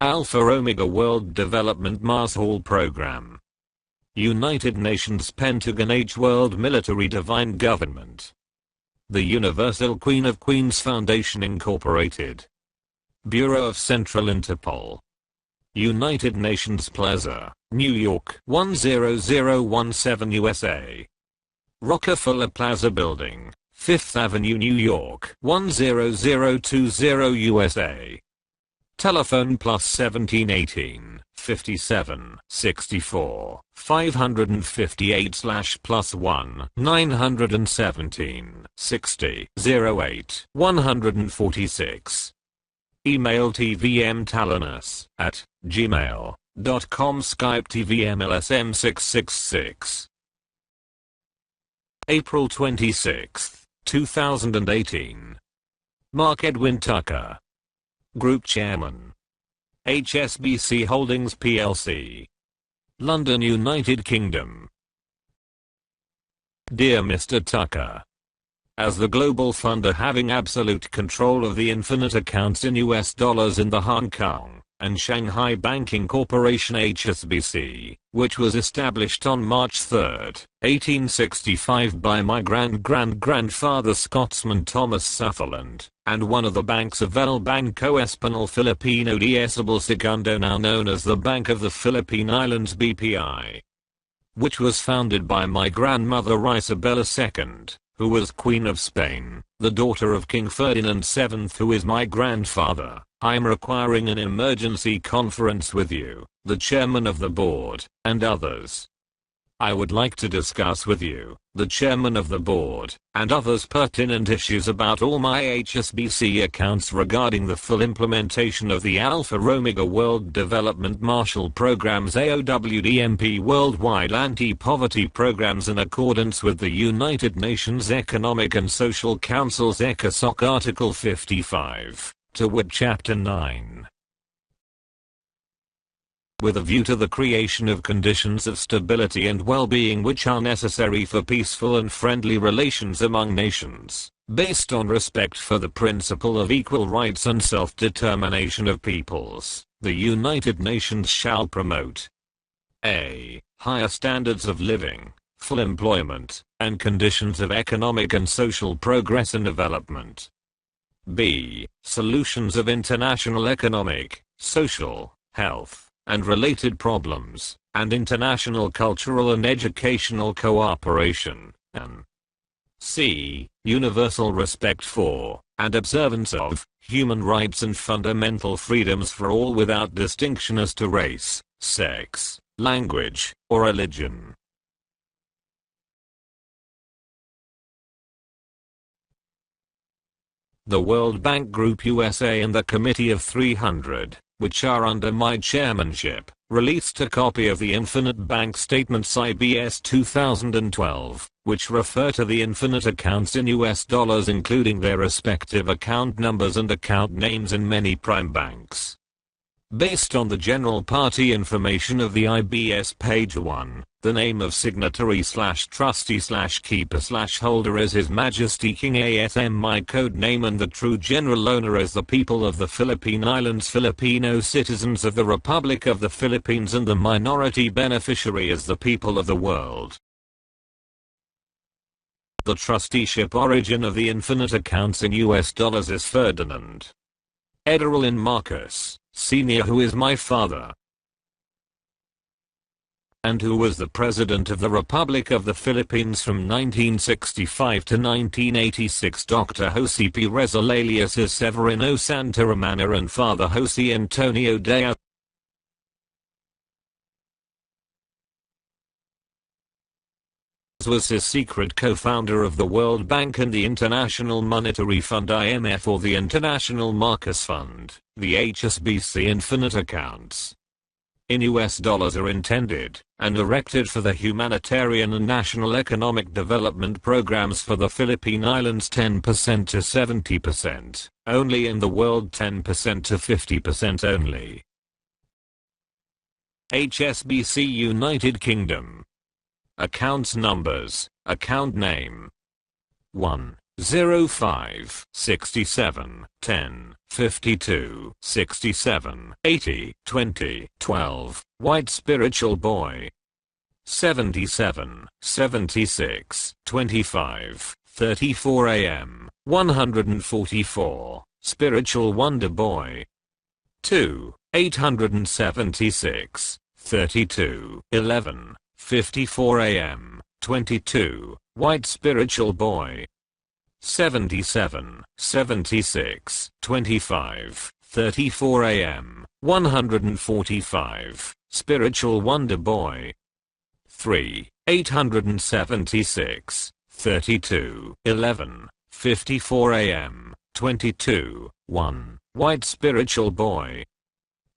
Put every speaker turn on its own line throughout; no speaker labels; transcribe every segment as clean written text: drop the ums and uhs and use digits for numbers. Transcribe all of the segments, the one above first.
Alpha Omega World Development Marshall Program. United Nations Pentagon H World Military Divine Government. The Universal Queen of Queens Foundation Incorporated. Bureau of Central Interpol. United Nations Plaza, New York 10017 USA. Rockefeller Plaza Building, 5th Avenue, New York 10020 USA. Telephone +, 1718 57 64 558 /+1 917 60 08 146. Email tvm-talanus@gmail.com. Skype TVM-LSM-666. April 26, 2018. Mark Edwin Tucker, Group Chairman, HSBC Holdings plc, London, United Kingdom. Dear Mr. Tucker, as the global funder having absolute control of the infinite accounts in US dollars in the Hong Kong and Shanghai Banking Corporation HSBC, which was established on March 3, 1865 by my grandfather Scotsman Thomas Sutherland, and one of the banks of El Banco Español Filipino de Esabel Segundo, now known as the Bank of the Philippine Islands BPI, which was founded by my grandmother Isabella II, who was Queen of Spain, the daughter of King Ferdinand VII, who is my grandfather. I'm requiring an emergency conference with you, the chairman of the board, and others. I would like to discuss with you, the chairman of the board, and others pertinent issues about all my HSBC accounts regarding the full implementation of the Alpha Omega World Development Marshall Program's AOWDMP Worldwide Anti-Poverty Programs in accordance with the United Nations Economic and Social Council's ECOSOC Article 55. To wit Chapter 9. With a view to the creation of conditions of stability and well-being which are necessary for peaceful and friendly relations among nations, based on respect for the principle of equal rights and self-determination of peoples, the United Nations shall promote a. Higher standards of living, full employment, and conditions of economic and social progress and development. B. Solutions of international economic, social, health, and related problems, and international cultural and educational cooperation, and c. Universal respect for, and observance of, human rights and fundamental freedoms for all without distinction as to race, sex, language, or religion. The World Bank Group USA and the Committee of 300, which are under my chairmanship, released a copy of the Infinite Bank Statements IBS 2012, which refer to the infinite accounts in US dollars including their respective account numbers and account names in many prime banks. Based on the general party information of the IBS page 1, the name of signatory/trustee/keeper/holder is His Majesty King ASM, my code name, and the true general owner is the people of the Philippine Islands, Filipino citizens of the Republic of the Philippines, and the minority beneficiary is the people of the world. The trusteeship origin of the infinite accounts in US dollars is Ferdinand Ederlin Marcos, Sr., who is my father, and who was the President of the Republic of the Philippines from 1965 to 1986. Dr. Jose P. Rizal alias is Severino Santaramana and Father Jose Antonio Dea was his secret co-founder of the World Bank and the International Monetary Fund IMF, or the International Marcos Fund. The HSBC infinite accounts in US dollars are intended and erected for the humanitarian and national economic development programs for the Philippine Islands 10% to 70% only, in the world 10% to 50% only. HSBC United Kingdom. Accounts numbers, account name 1 05 67 10 52 67 80 20 12. White spiritual boy. 77 76 25 34 AM 144. Spiritual wonder boy. 2 876 32 11 54 AM 22. White spiritual boy. 77 76 25 34 AM 145. Spiritual wonder boy. 3 876 32 11 54 AM 22 1. White spiritual boy.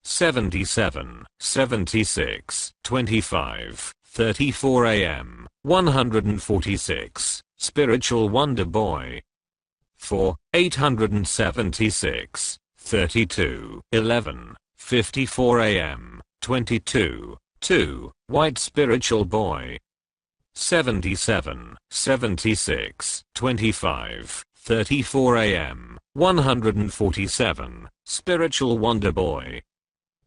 77 76 25 34 AM 146. Spiritual wonder boy. 4 876 32 11 54 AM 22 2. White spiritual boy. 77 76 25 34 AM 147. Spiritual wonder boy.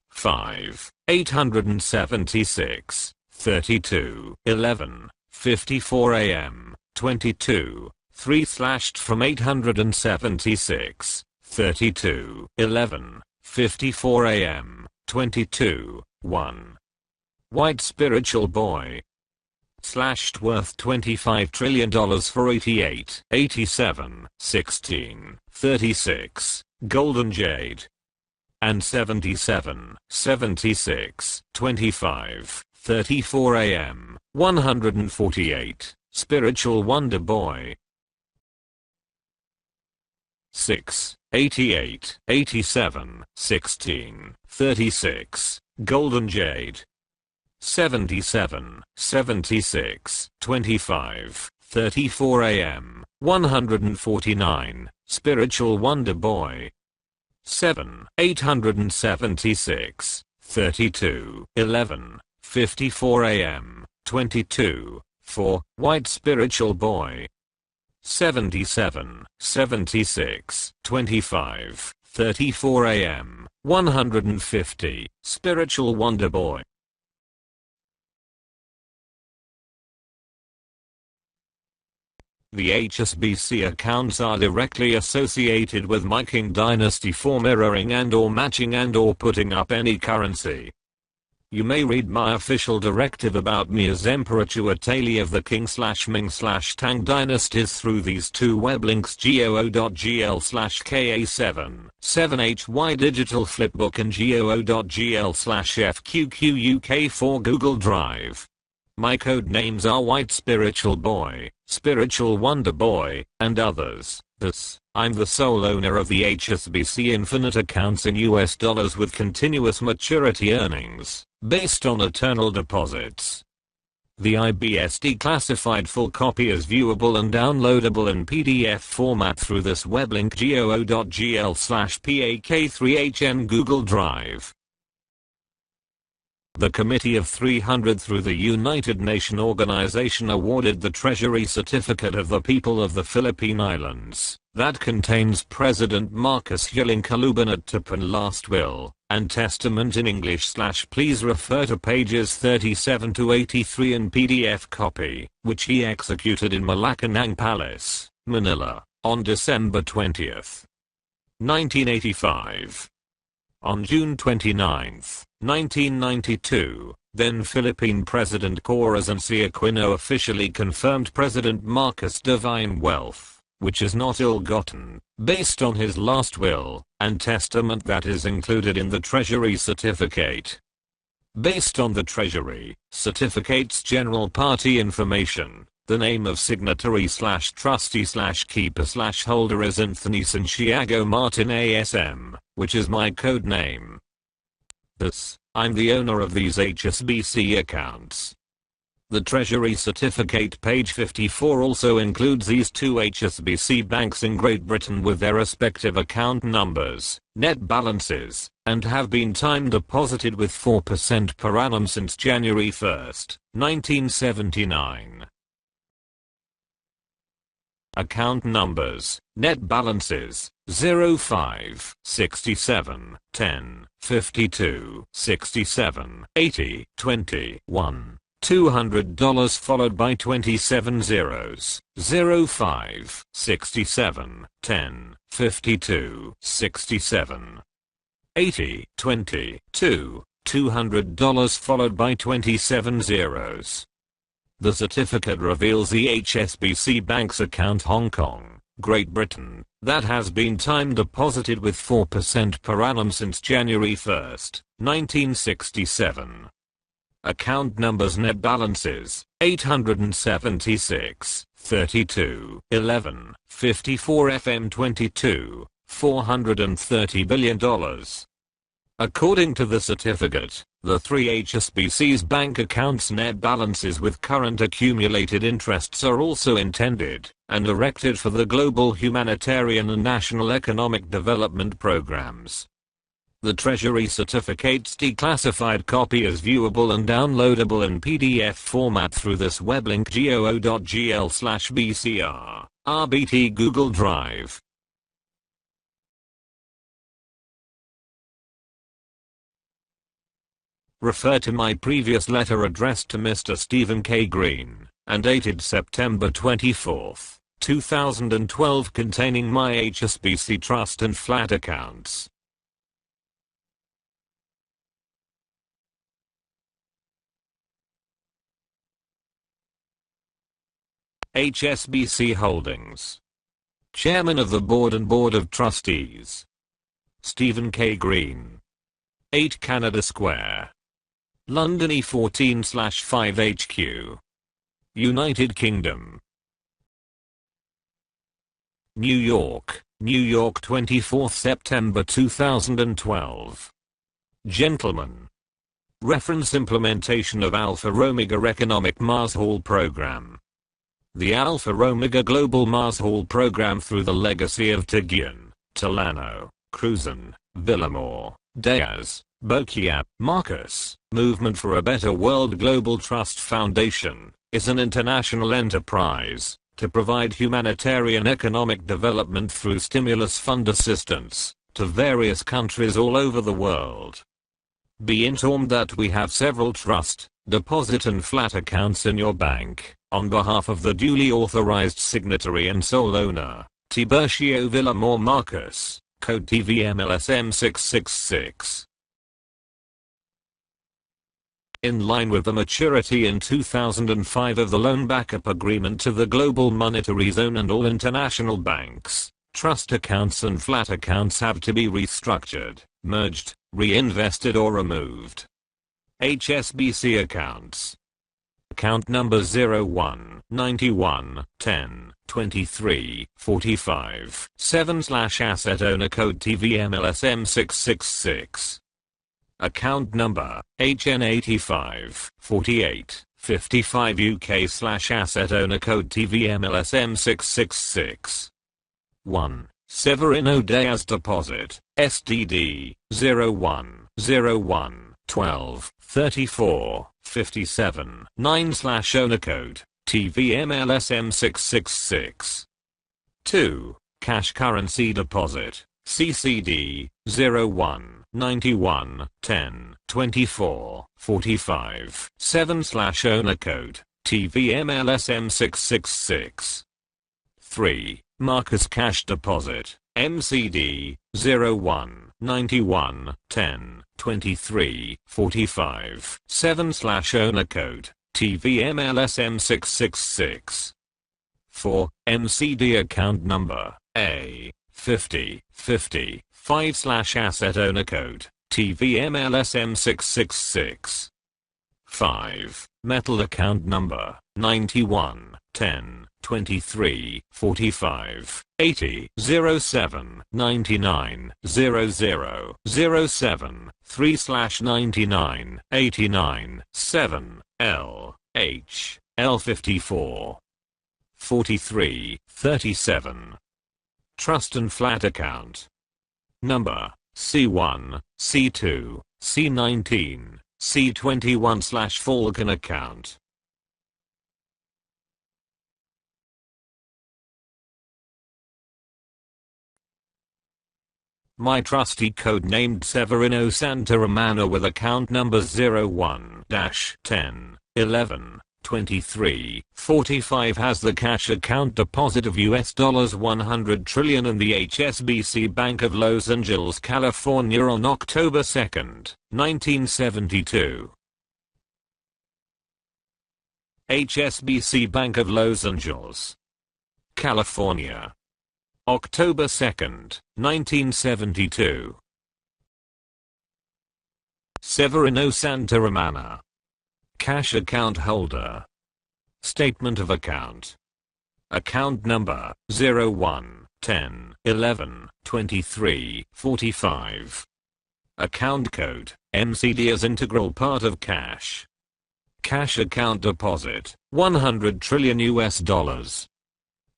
5 876 32 11 54 AM 22 3 slashed from 876 32 11 54 AM 22 1. White spiritual boy. Slashed worth $25 trillion for 88 87 16 36. Golden jade. And 77 76 25 34 AM 148. Spiritual wonder boy. 6 88 87 16 36. Golden jade. 77 76 25 34 AM 149. Spiritual wonder boy. 7 876 32 11 54 AM 22 4. White spiritual boy. 77 76 25 34 AM 150. Spiritual wonder boy. The HSBC accounts are directly associated with my Qing dynasty for mirroring and/or matching and/or putting up any currency. You may read my official directive about me as Emperor Chuatali of the Qing/Ming/Tang dynasties through these two web links: goo.gl/ka7 7hy digital flipbook and goo.gl/fqquk for Google Drive. My code names are White Spiritual Boy, Spiritual Wonder Boy, and others. Thus, I'm the sole owner of the HSBC Infinite accounts in US dollars with continuous maturity earnings, based on eternal deposits. The IBSD classified full copy is viewable and downloadable in PDF format through this web link: goo.gl/pak3hn Google Drive. The Committee of 300 through the United Nations Organization awarded the Treasury Certificate of the People of the Philippine Islands, that contains President Marcos Yulin-Kalubanat-Tapan last will, and testament in English. Please refer to pages 37 to 83 in PDF copy, which he executed in Malacanang Palace, Manila, on December 20, 1985. On June 29, 1992, then Philippine President Corazon C. Aquino officially confirmed President Marcos' divine wealth, which is not ill-gotten, based on his last will, and testament that is included in the Treasury Certificate. Based on the Treasury Certificate's general party information, the name of signatory/trustee/keeper/holder is Anthony Santiago Martin ASM, which is my code name. Thus, I'm the owner of these HSBC accounts. The Treasury Certificate page 54 also includes these two HSBC banks in Great Britain with their respective account numbers, net balances, and have been time deposited with 4% per annum since January 1, 1979. Account numbers, net balances, 05, 67, 10, 52, 67, 80, 21. $200 followed by 27 zeros, 05, 67, 10, 52, 67, 80, 22, $200 followed by 27 zeros. The certificate reveals the HSBC Bank's account Hong Kong, Great Britain, that has been time deposited with 4% per annum since January 1, 1967. Account numbers, net balances, 876, 32, 11, 54 FM 22, $430 billion. According to the certificate, the three HSBC's bank accounts' net balances with current accumulated interests are also intended and erected for the global humanitarian and national economic development programs. The Treasury certificate's declassified copy is viewable and downloadable in PDF format through this web link goo.gl/bcr, RBT Google Drive. Refer to my previous letter addressed to Mr. Stephen K. Green, and dated September 24, 2012 containing my HSBC Trust and Flat accounts. HSBC Holdings. Chairman of the Board and Board of Trustees, Stephen K. Green. 8 Canada Square, London E14/5 HQ, United Kingdom. New York, 24 September 2012. Gentlemen. Reference implementation of Alpha Omega Economic Mars Hall Program. The Alpha Omega Global Mars Hall Program through the legacy of Tagean, Tallano, K.O.R.AN, Villamor, Diaz, Bokia, Marcus, Movement for a Better World Global Trust Foundation, is an international enterprise to provide humanitarian economic development through stimulus fund assistance to various countries all over the world. Be informed that we have several trust, deposit and flat accounts in your bank, on behalf of the duly authorized signatory and sole owner, Tiburcio Villamor Marcus, code TVM-LSM-666. In line with the maturity in 2005 of the loan backup agreement to the global monetary zone and all international banks, trust accounts and flat accounts have to be restructured, merged, reinvested or removed. HSBC accounts. Account number 01, 91, 10, 23, 45, 7/asset owner code TVM-LSM-666. Account number, HN85, 48, 55 UK/asset owner code TVM-LSM-666. 1. Severino Diaz Deposit, SDD, 01, 01, 12, 34, 57, 9/owner code, TVM-LSM-666. 2. Cash Currency Deposit, CCD, 01, 91, 10, 24, 45, 7/owner code, TVM-LSM-666. 3. Marcus Cash Deposit, MCD, 01, 91, 10, 23, 45, 7/owner code, TVM-LSM-666. 4. MCD account number, A, 50, 50, 5/asset owner code, TVM-LSM-666. 5. Metal account number, 91, 10, 23, 45, 80, 07, 99, 00, 07, 3/99, 89, 7, L, H, L54. 43, 37. Trust and flat account. Number, C1, C2, C19, C21/Falcon account. My trustee code named Severino Santaramana with account number 01-10-11-23-45 has the cash account deposit of $100 trillion in the HSBC Bank of Los Angeles, California on October 2, 1972. HSBC Bank of Los Angeles, California. October 2, 1972. Severino Santaramana. Cash account holder. Statement of account. Account number 01-10-11-23-45. Account code MCD as integral part of cash. Cash account deposit $100 trillion.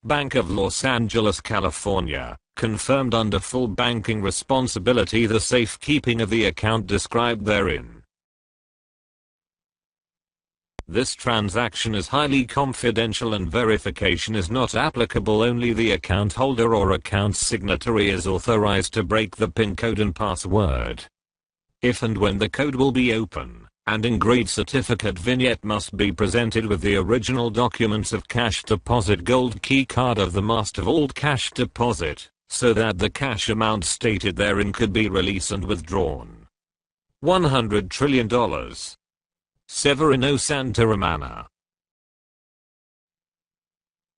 Bank of Los Angeles, California, confirmed under full banking responsibility the safekeeping of the account described therein. This transaction is highly confidential and verification is not applicable. Only the account holder or account signatory is authorized to break the PIN code and password. If and when the code will be open and engraved certificate vignette must be presented with the original documents of cash deposit gold key card of the master vault cash deposit, so that the cash amount stated therein could be released and withdrawn. $100 trillion. Severino Santaramana.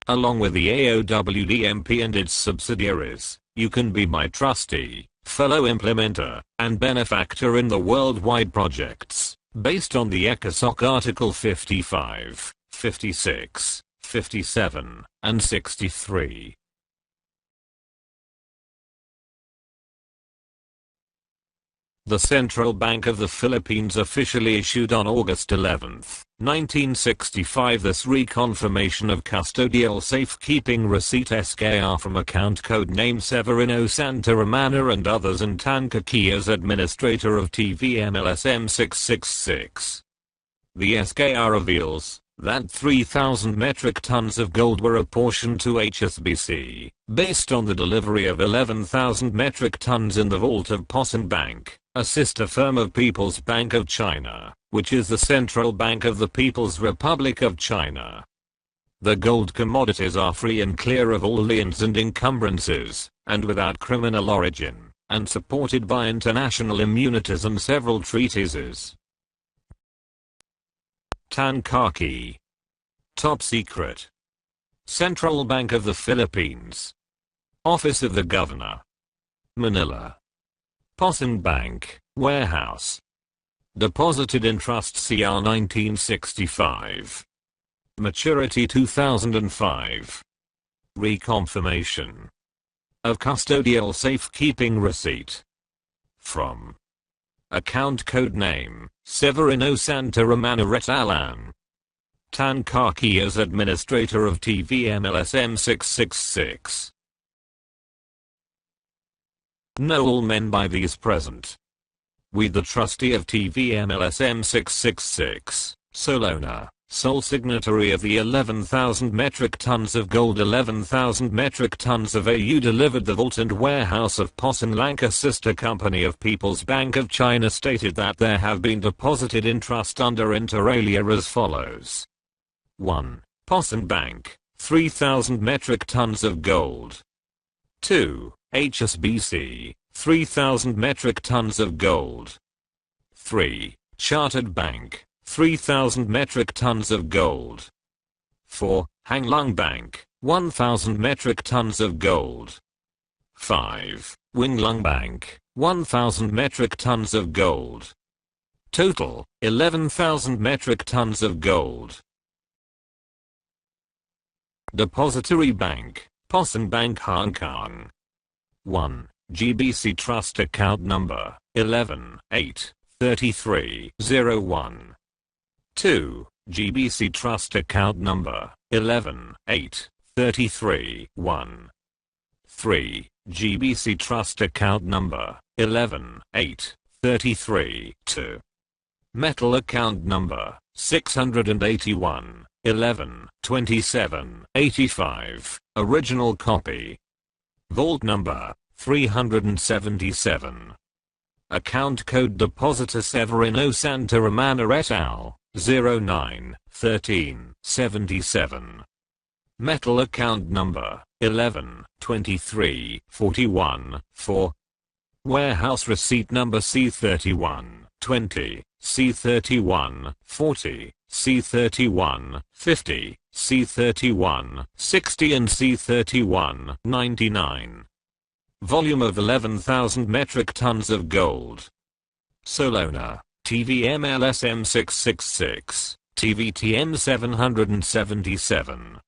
Along with the AOWDMP and its subsidiaries, you can be my trustee, fellow implementer, and benefactor in the worldwide projects based on the ECOSOC Article 55, 56, 57, and 63. The Central Bank of the Philippines officially issued on August 11, 1965 this reconfirmation of custodial safekeeping receipt SKR from account code name Severino Santaramana and others and Tan Kaki as administrator of TVM-LSM-666. The SKR reveals that 3,000 metric tons of gold were apportioned to HSBC, based on the delivery of 11,000 metric tons in the vault of POSN Bank, a sister firm of People's Bank of China, which is the Central Bank of the People's Republic of China. The gold commodities are free and clear of all liens and encumbrances, and without criminal origin, and supported by international immunities and several treaties. Tan Kaki. Top secret. Central Bank of the Philippines. Office of the Governor. Manila. POSN Bank, Warehouse. Deposited in Trust CR 1965. Maturity 2005. Reconfirmation of custodial safekeeping receipt. From account code name, Severino Santaramana K.O.R.AN. Tan Kaki as administrator of TVM-LSM-666. Know all men by these present. We the trustee of TVM-LSM-666, sole owner, sole signatory of the 11,000 metric tons of gold 11,000 metric tons of AU delivered the vault and warehouse of POSN Lanka sister company of People's Bank of China stated that there have been deposited in trust under inter alia as follows. 1. POSN Bank, 3,000 metric tons of gold. 2. HSBC, 3,000 metric tons of gold. 3. Chartered Bank, 3,000 metric tons of gold. 4. Hang Lung Bank, 1,000 metric tons of gold. 5. Wing Lung Bank, 1,000 metric tons of gold. Total, 11,000 metric tons of gold. Depository Bank, POSN Bank Hong Kong. 1. GBC Trust Account Number, 11-8-33-01. 2. GBC Trust Account Number, 11-8-33-1. 3. GBC Trust Account Number, 11-8-33-2. Metal Account Number, 681, 11-27-85, original copy. Vault Number, 377. Account code Depositor Severino Santa Romana et al. 09-13-77. Metal account number 11-23-41-4. Warehouse receipt number C31-20, C31-40, C31-50, C31-60 and C31-99. Volume of 11,000 metric tons of gold. Solona, TVM-LSM-666, TVTM-777.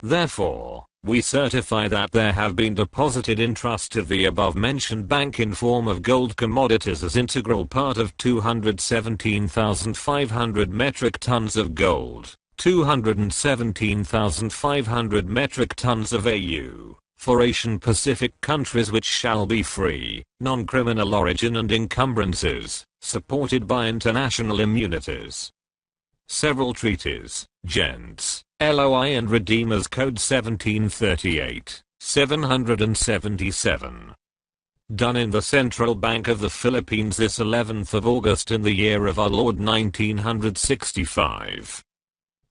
Therefore, we certify that there have been deposited in trust of the above-mentioned bank in form of gold commodities as integral part of 217,500 metric tons of gold, 217,500 metric tons of AU, for Asian Pacific countries which shall be free, non-criminal origin and encumbrances, supported by international immunities. Several treaties, gents, LOI and Redeemers Code 1738, 777. Done in the Central Bank of the Philippines this 11th of August in the year of our Lord 1965.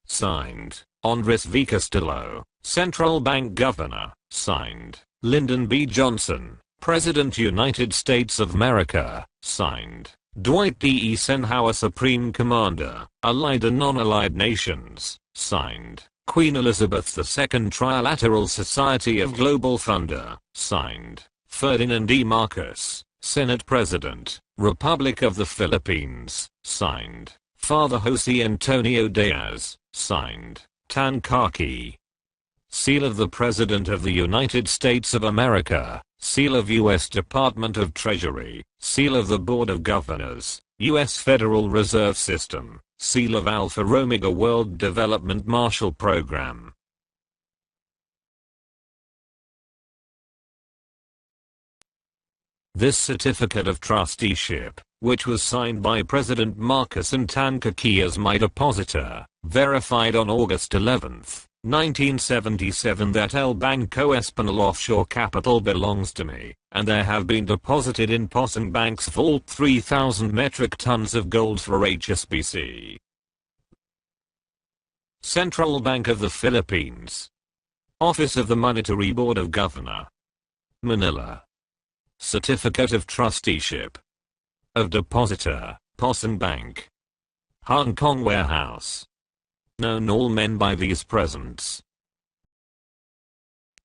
Signed, Andres V. Castillo, Central Bank Governor. Signed, Lyndon B. Johnson, President United States of America. Signed, Dwight D. Eisenhower, Supreme Commander, Allied and Non-Allied Nations. Signed, Queen Elizabeth II, Trilateral Society of Global Funder. Signed, Ferdinand E. Marcos, Senate President, Republic of the Philippines. Signed, Father Jose Antonio Diaz. Signed, Tan Kaki. Seal of the President of the United States of America. Seal of U.S. Department of Treasury. Seal of the Board of Governors, U.S. Federal Reserve System. Seal of Alpha Omega World Development Marshall Program. This certificate of trusteeship, which was signed by President Marcos and Tan Kaki as my depositor, verified on August 11, 1977 that El Banco Español offshore capital belongs to me, and there have been deposited in POSN Bank's vault 3,000 metric tons of gold for HSBC. Central Bank of the Philippines. Office of the Monetary Board of Governor. Manila. Certificate of Trusteeship. Of Depositor, POSN Bank. Hong Kong Warehouse. Known all men by these presents.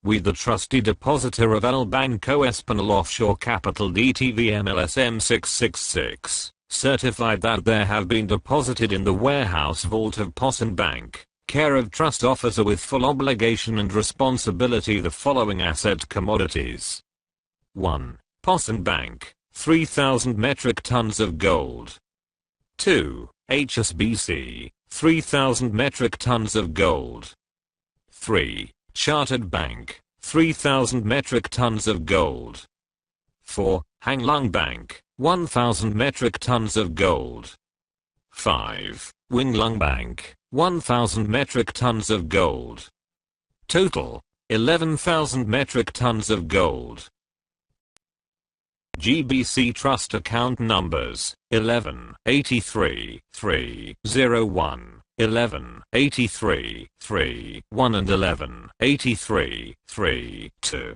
We the trustee depositor of El Banco Español offshore capital TVM-LSM-666, certified that there have been deposited in the warehouse vault of POSN Bank, care of trust officer with full obligation and responsibility the following asset commodities. 1. POSN Bank, 3,000 metric tons of gold. 2. HSBC, 3,000 metric tons of gold. 3. Chartered Bank, 3,000 metric tons of gold. 4. Hang Lung Bank, 1,000 metric tons of gold. 5. Wing Lung Bank, 1,000 metric tons of gold. Total, 11,000 metric tons of gold. GBC Trust Account Numbers 11-83-301, 11-83-3-1 and 11-83-3-2.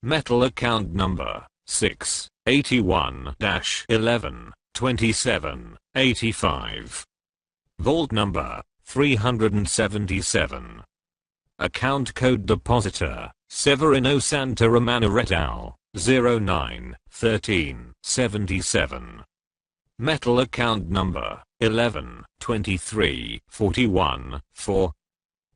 Metal Account Number 6-81-11-27-85. Vault Number 377. Account Code Depositor Severino Santa Romana et al. 09-13-77. Metal Account Number 11-23-41-4.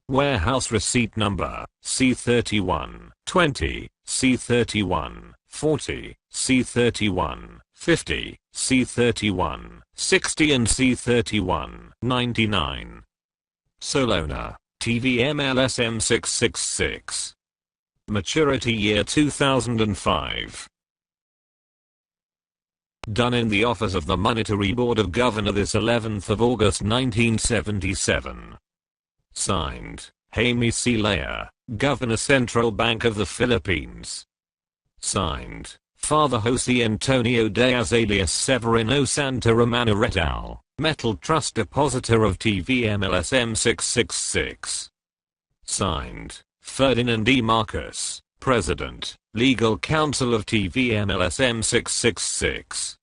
Warehouse Receipt Number C31-20, C31-40, C31-50, C31-60 and C31-99. Solona, TVM-LSM-666. Maturity year 2005. Done in the office of the Monetary Board of Governor this 11th of August 1977. Signed, Jaime C. Lea, Governor Central Bank of the Philippines. Signed, Father Jose Antonio Diaz alias Severino Santa Romana et al., Metal Trust Depositor of TVM-LSM-666. Signed, Ferdinand E. Marcus, President, Legal Counsel of TVM-LSM-666.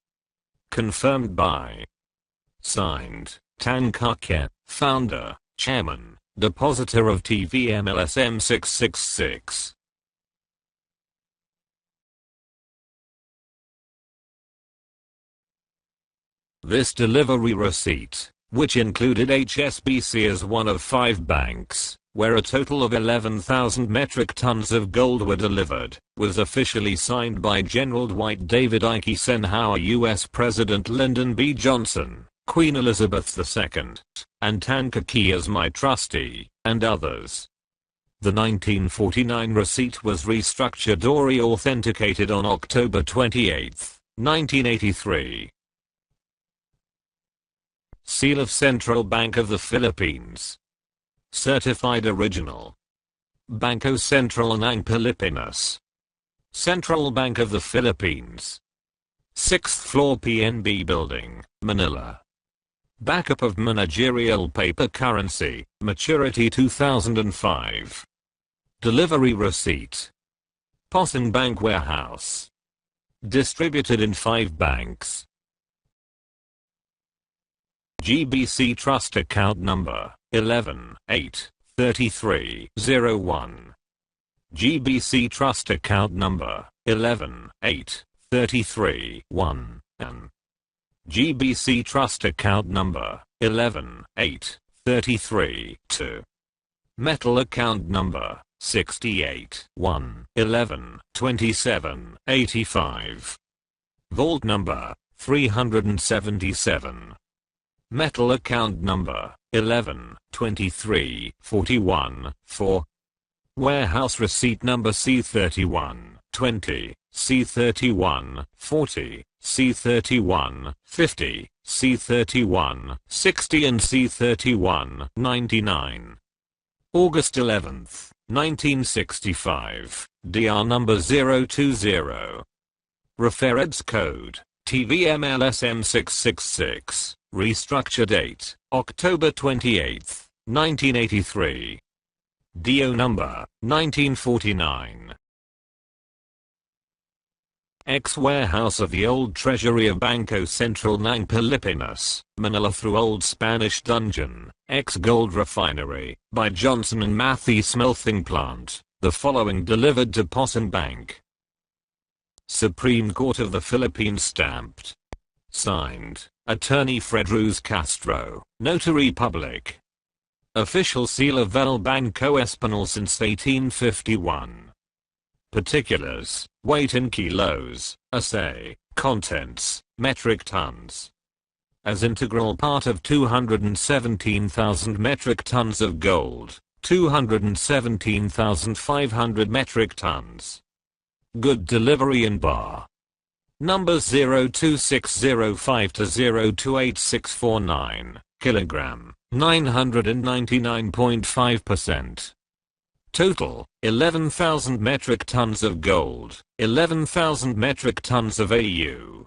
Confirmed by. Signed, Tan Ka-Ken, Founder, Chairman, Depositor of TVM-LSM-666. This delivery receipt, which included HSBC as one of 5 banks, where a total of 11,000 metric tons of gold were delivered, was officially signed by General Dwight David Eisenhower, U.S. President Lyndon B. Johnson, Queen Elizabeth II, and Tan Ka-Ken as my trustee, and others. The 1949 receipt was restructured or re-authenticated on October 28, 1983. Seal of Central Bank of the Philippines. Certified original. Banco Central ng Pilipinas. Central Bank of the Philippines. 6th floor PNB Building, Manila. Backup of managerial paper currency, maturity 2005. Delivery receipt. POS Bank Warehouse. Distributed in 5 banks. GBC Trust Account Number 11-8-33-01. GBC Trust Account Number 11-8-33-1. GBC Trust Account Number 11-8-33-2. Metal Account Number 68-1-11-27-85. Vault Number 377. Metal Account Number 11-23-41-4. Warehouse Receipt Number C31-20, C31-40, C31-50, C31-60 and C31-99. August 11, 1965, DR number 020. Reference code, TVM-LSM-666, restructure date, October 28, 1983. DO number, 1949. Ex-warehouse of the old treasury of Banco Central ng Pilipinas, Manila through Old Spanish Dungeon, ex-gold refinery, by Johnson and Matthey Smelting Plant, the following delivered to POS Bank. Supreme Court of the Philippines stamped. Signed, Attorney Fred Ruz Castro, Notary Public. Official seal of El Banco Español since 1851. Particulars, weight in kilos, assay, contents, metric tons. As integral part of 217,000 metric tons of gold, 217,500 metric tons. Good delivery in bar. Numbers 02605 to 028649, kilogram, 999.5%. Total, 11,000 metric tons of gold, 11,000 metric tons of AU.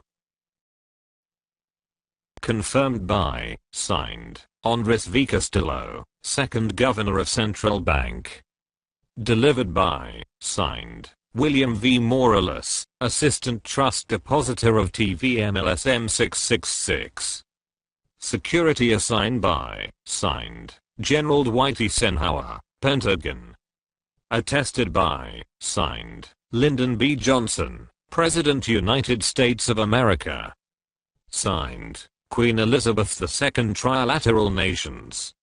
Confirmed by, signed, Andres V. Castillo, 2nd Governor of Central Bank. Delivered by, signed, William V. Morales, Assistant Trust Depositor of TVM-LSM-666. Security assigned by, signed, General Dwight Eisenhower, Pentagon. Attested by, signed, Lyndon B. Johnson, President United States of America. Signed, Queen Elizabeth II Trilateral Nations.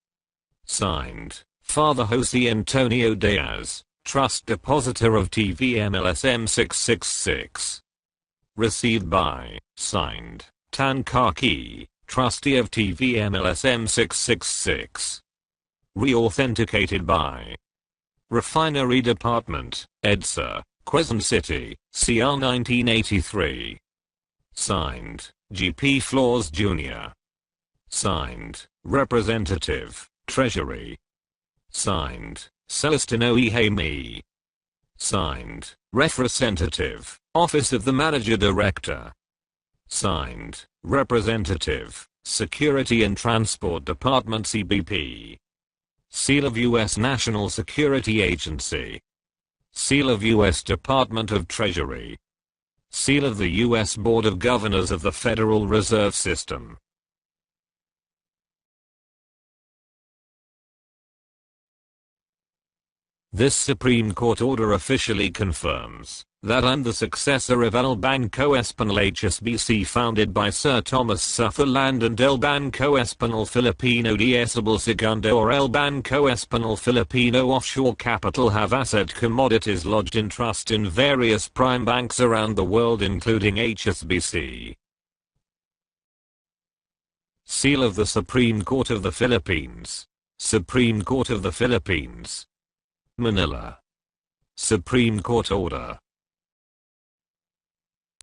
Signed, Father Jose Antonio Diaz, Trust Depositor of TVM-LSM-666. Received by, signed, Tan Ka-Ken, Trustee of TVM-LSM-666. Re-authenticated by Refinery Department, EDSA, Quezon City, CR 1983. Signed, G.P. Flores Jr. Signed, Representative, Treasury. Signed, Celestino E. Jaime. Signed, Representative, Office of the Manager Director. Signed, Representative, Security and Transport Department CBP. Seal of U.S. National Security Agency. Seal of U.S. Department of Treasury. Seal of the U.S. Board of Governors of the Federal Reserve System. This Supreme Court order officially confirms that I'm the successor of El Banco Español HSBC, founded by Sir Thomas Sutherland, and El Banco Español Filipino de Esable Segundo, or El Banco Español Filipino Offshore Capital, have asset commodities lodged in trust in various prime banks around the world, including HSBC. Seal of the Supreme Court of the Philippines. Supreme Court of the Philippines, Manila. Supreme Court Order.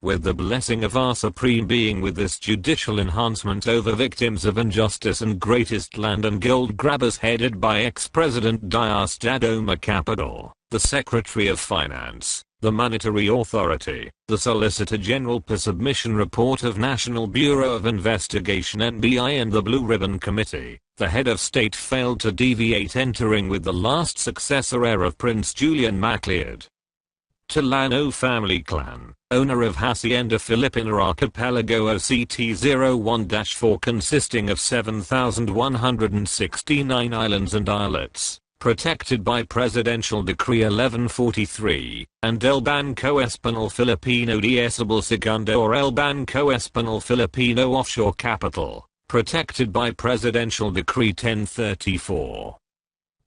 With the blessing of our Supreme Being, with this judicial enhancement over victims of injustice and greatest land and gold grabbers headed by ex-President Diosdado Macapagal, the Secretary of Finance, the Monetary Authority, the Solicitor General per submission report of National Bureau of Investigation NBI, and the Blue Ribbon Committee, the head of state failed to deviate, entering with the last successor heir of Prince Julian Macleod. Tallano family clan, owner of Hacienda Filipina Archipelago OCT-01-4, consisting of 7,169 islands and islets, protected by Presidential Decree 1143, and El Banco Español Filipino de Esable Segundo, or El Banco Español Filipino Offshore Capital, protected by Presidential Decree 1034.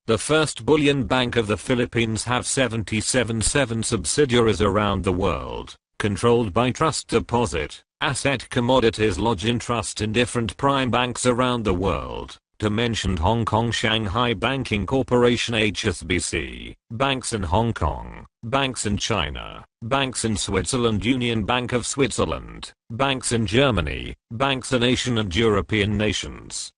The First Bullion Bank of the Philippines have 77 subsidiaries around the world, controlled by trust deposit, asset commodities lodged in trust in different prime banks around the world, to mention Hong Kong Shanghai Banking Corporation HSBC, banks in Hong Kong, banks in China, banks in Switzerland, Union Bank of Switzerland, banks in Germany, banks in Asian and European nations.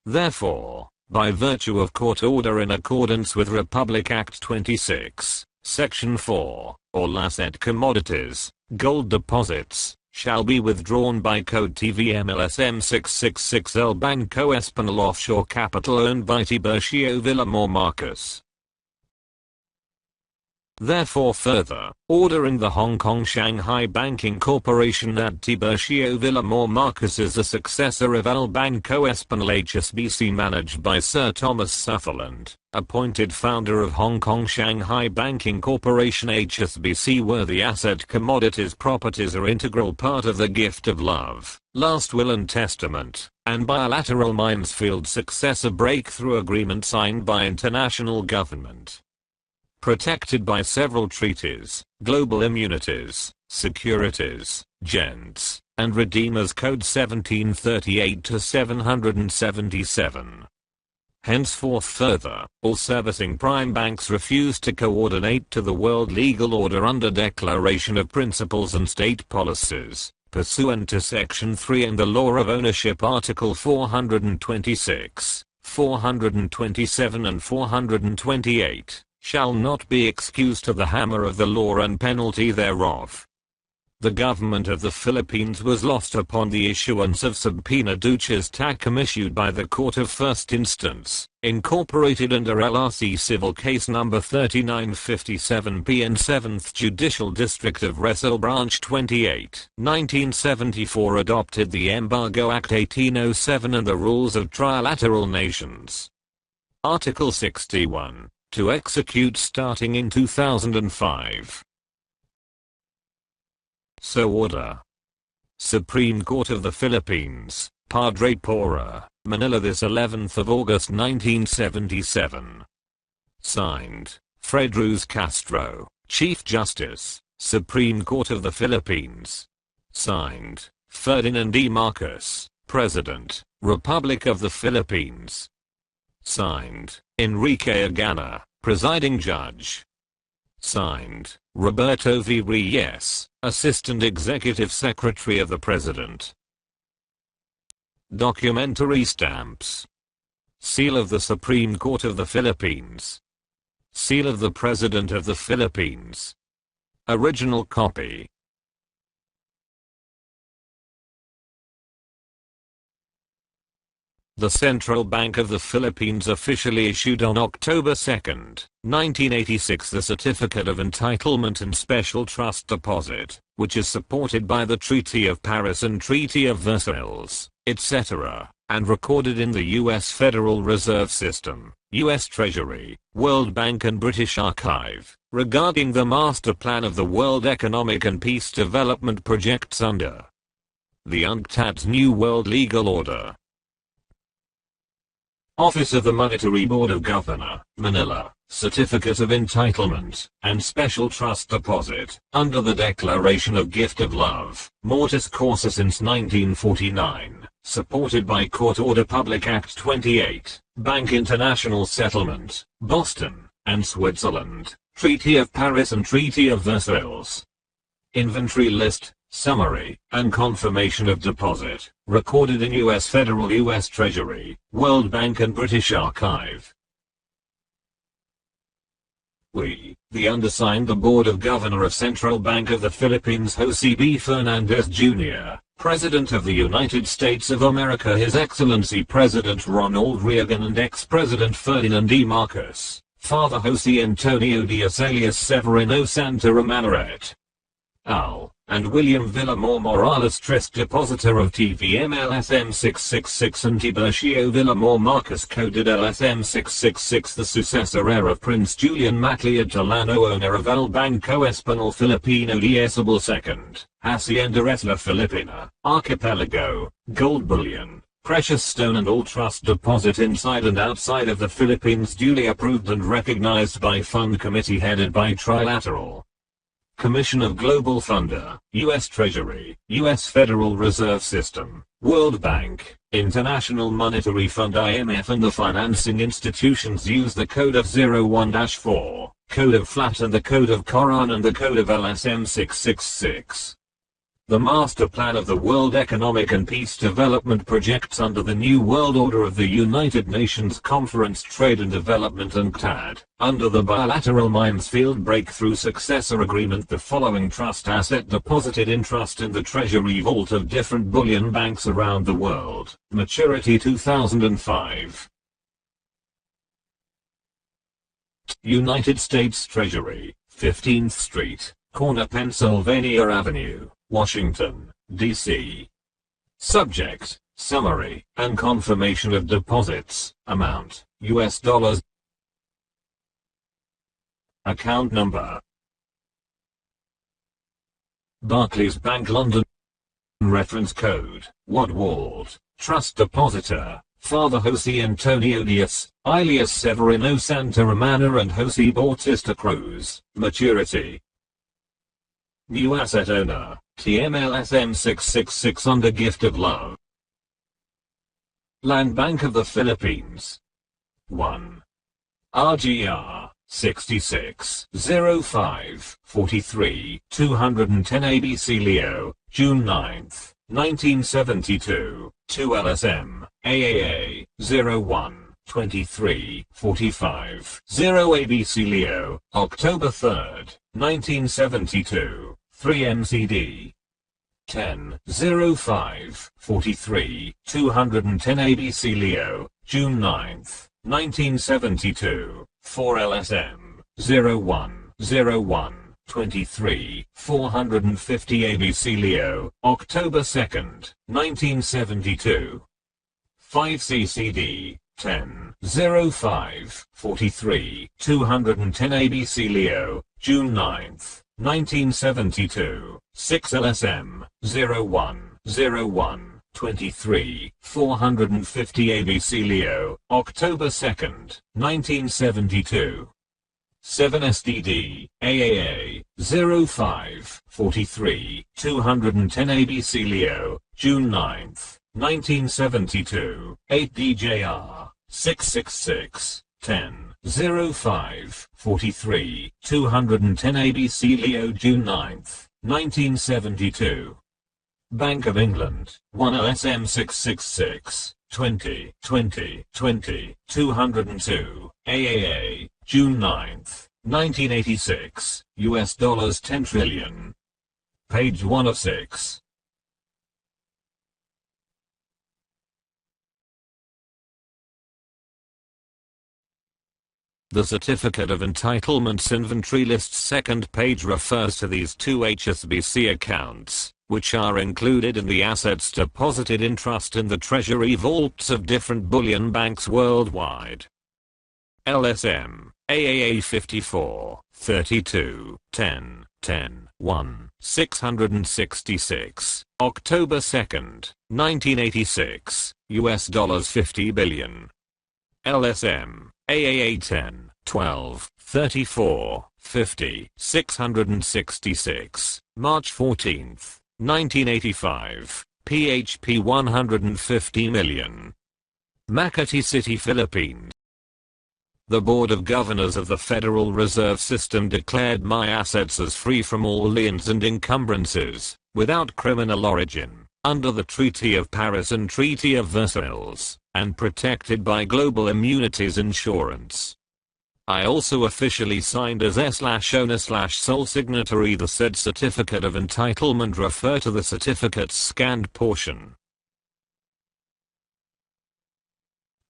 Therefore, by virtue of court order in accordance with Republic Act 26, Section 4, all asset commodities, gold deposits, shall be withdrawn by code TVM-LSM-666 El Banco Español Offshore Capital, owned by Tiburcio Villamor Marcus. Therefore, further, ordering the Hong Kong Shanghai Banking Corporation that Tiburcio Villamor Marcus is the successor of El Banco Español HSBC, managed by Sir Thomas Sutherland, appointed founder of Hong Kong Shanghai Banking Corporation HSBC, where the asset commodities properties are integral part of the gift of love, last will and testament, and bilateral Minesfield successor breakthrough agreement signed by international government. Protected by several treaties, global immunities, securities, gents, and Redeemers Code 1738 to 777. Henceforth, further, all servicing prime banks refuse to coordinate to the world legal order under Declaration of Principles and State Policies, pursuant to Section 3 and the Law of Ownership Article 426, 427 and 428. Shall not be excused to the hammer of the law and penalty thereof. The government of the Philippines was lost upon the issuance of subpoena duces tactum issued by the Court of First Instance, incorporated under LRC Civil Case No. 3957P in 7th Judicial District of Resell Branch 28, 1974, adopted the Embargo Act 1807 and the Rules of Trilateral Nations. Article 61. To execute starting in 2005. So order. Supreme Court of the Philippines, Padre Pora, Manila, this 11th of August 1977. Signed, Fred Ruz Castro, Chief Justice, Supreme Court of the Philippines. Signed, Ferdinand E. Marcos, President, Republic of the Philippines. Signed, Enrique Agana, Presiding Judge. Signed, Roberto V. Reyes, Assistant Executive Secretary of the President. Documentary stamps. Seal of the Supreme Court of the Philippines. Seal of the President of the Philippines. Original copy. The Central Bank of the Philippines officially issued on October 2, 1986 the Certificate of Entitlement and Special Trust Deposit, which is supported by the Treaty of Paris and Treaty of Versailles, etc., and recorded in the U.S. Federal Reserve System, U.S. Treasury, World Bank and British Archive, regarding the Master Plan of the World Economic and Peace Development Projects under the UNCTAD's New World Legal Order. Office of the Monetary Board of Governor, Manila, Certificate of Entitlement, and Special Trust Deposit, under the Declaration of Gift of Love, Mortis Causa since 1949, supported by Court Order Public Act 28, Bank International Settlement, Boston, and Switzerland, Treaty of Paris and Treaty of Versailles. Inventory list, summary, and confirmation of deposit, recorded in U.S. Federal U.S. Treasury, World Bank and British Archive. We, the undersigned, the Board of Governor of Central Bank of the Philippines, Jose B. Fernandez Jr., President of the United States of America, His Excellency President Ronald Reagan, and ex-President Ferdinand E. Marcos, Father Jose Antonio Diaz alias Severino Santa Romana et al., and William Villamor Morales, Trust Depositor of TVM-LSM-666 and Tiburcio Villamor Marcos Coded LSM-666, the successor heir of Prince Julian Macleod Tallano, owner of El Banco Espanol Filipino de Esabel II, Hacienda Isla Filipina, Archipelago, gold bullion, precious stone and all trust deposit inside and outside of the Philippines duly approved and recognized by Fund Committee headed by Trilateral Commission of Global Funder, U.S. Treasury, U.S. Federal Reserve System, World Bank, International Monetary Fund IMF, and the financing institutions use the Code of 01-4, Code of Flat and the Code of K.O.R.A.N and the Code of LSM-666. The Master Plan of the World Economic and Peace Development Projects under the New World Order of the United Nations Conference Trade and Development UNCTAD, under the Bilateral Minesfield Breakthrough Successor Agreement, the following trust asset deposited in trust in the Treasury Vault of different bullion banks around the world, maturity 2005. United States Treasury, 15th Street, corner Pennsylvania Avenue, Washington, D.C. Subject, summary, and confirmation of deposits, amount, US dollars. Account number. Barclays Bank London. Reference code, Woodward, Trust Depositor, Father Jose Antonio Diaz, alias Severino Santa Romana and Jose Bautista Cruz, maturity. New asset owner, TVM-LSM-666 under Gift of Love. Land Bank of the Philippines. 1. RGR 66 05 43 210 ABC Leo, June 9, 1972. 2 LSM, AAA 01 23 45 0 ABC Leo, October 3, 1972. 3 MCD 10 05 43 210 ABC Leo, June 9, 1972. 4 LSM 01 01 23 450 ABC Leo, October 2, 1972. 5 CCD 10 05 43 210 ABC Leo, June 9, 1972. 6 LSM 01 01 23 450 ABC Leo, October 2, 1972. 7 SDD AAA 05 43 210 ABC Leo, June 9, 1972. 8 DJR 666 10 05 43 210 ABC Leo, June 9, 1972. Bank of England, 1 LSM 666 2020 202 AAA June 9th 1986 US dollars 10 trillion. Page 1 of 6. The Certificate of Entitlements Inventory List second page refers to these two HSBC accounts, which are included in the assets deposited in trust in the Treasury vaults of different bullion banks worldwide. LSM, AAA 54, 32, 10, 10, 1, 666, October 2nd, 1986, US dollars 50 billion. LSM, AAA 10, 12, 34, 50, 666, March 14th, 1985, PHP 150 million. Makati City, Philippines. The Board of Governors of the Federal Reserve System declared my assets as free from all liens and encumbrances, without criminal origin, under the Treaty of Paris and Treaty of Versailles, and protected by Global Immunities Insurance. I also officially signed as S/owner/sole signatory the said Certificate of Entitlement. Refer to the certificate's scanned portion.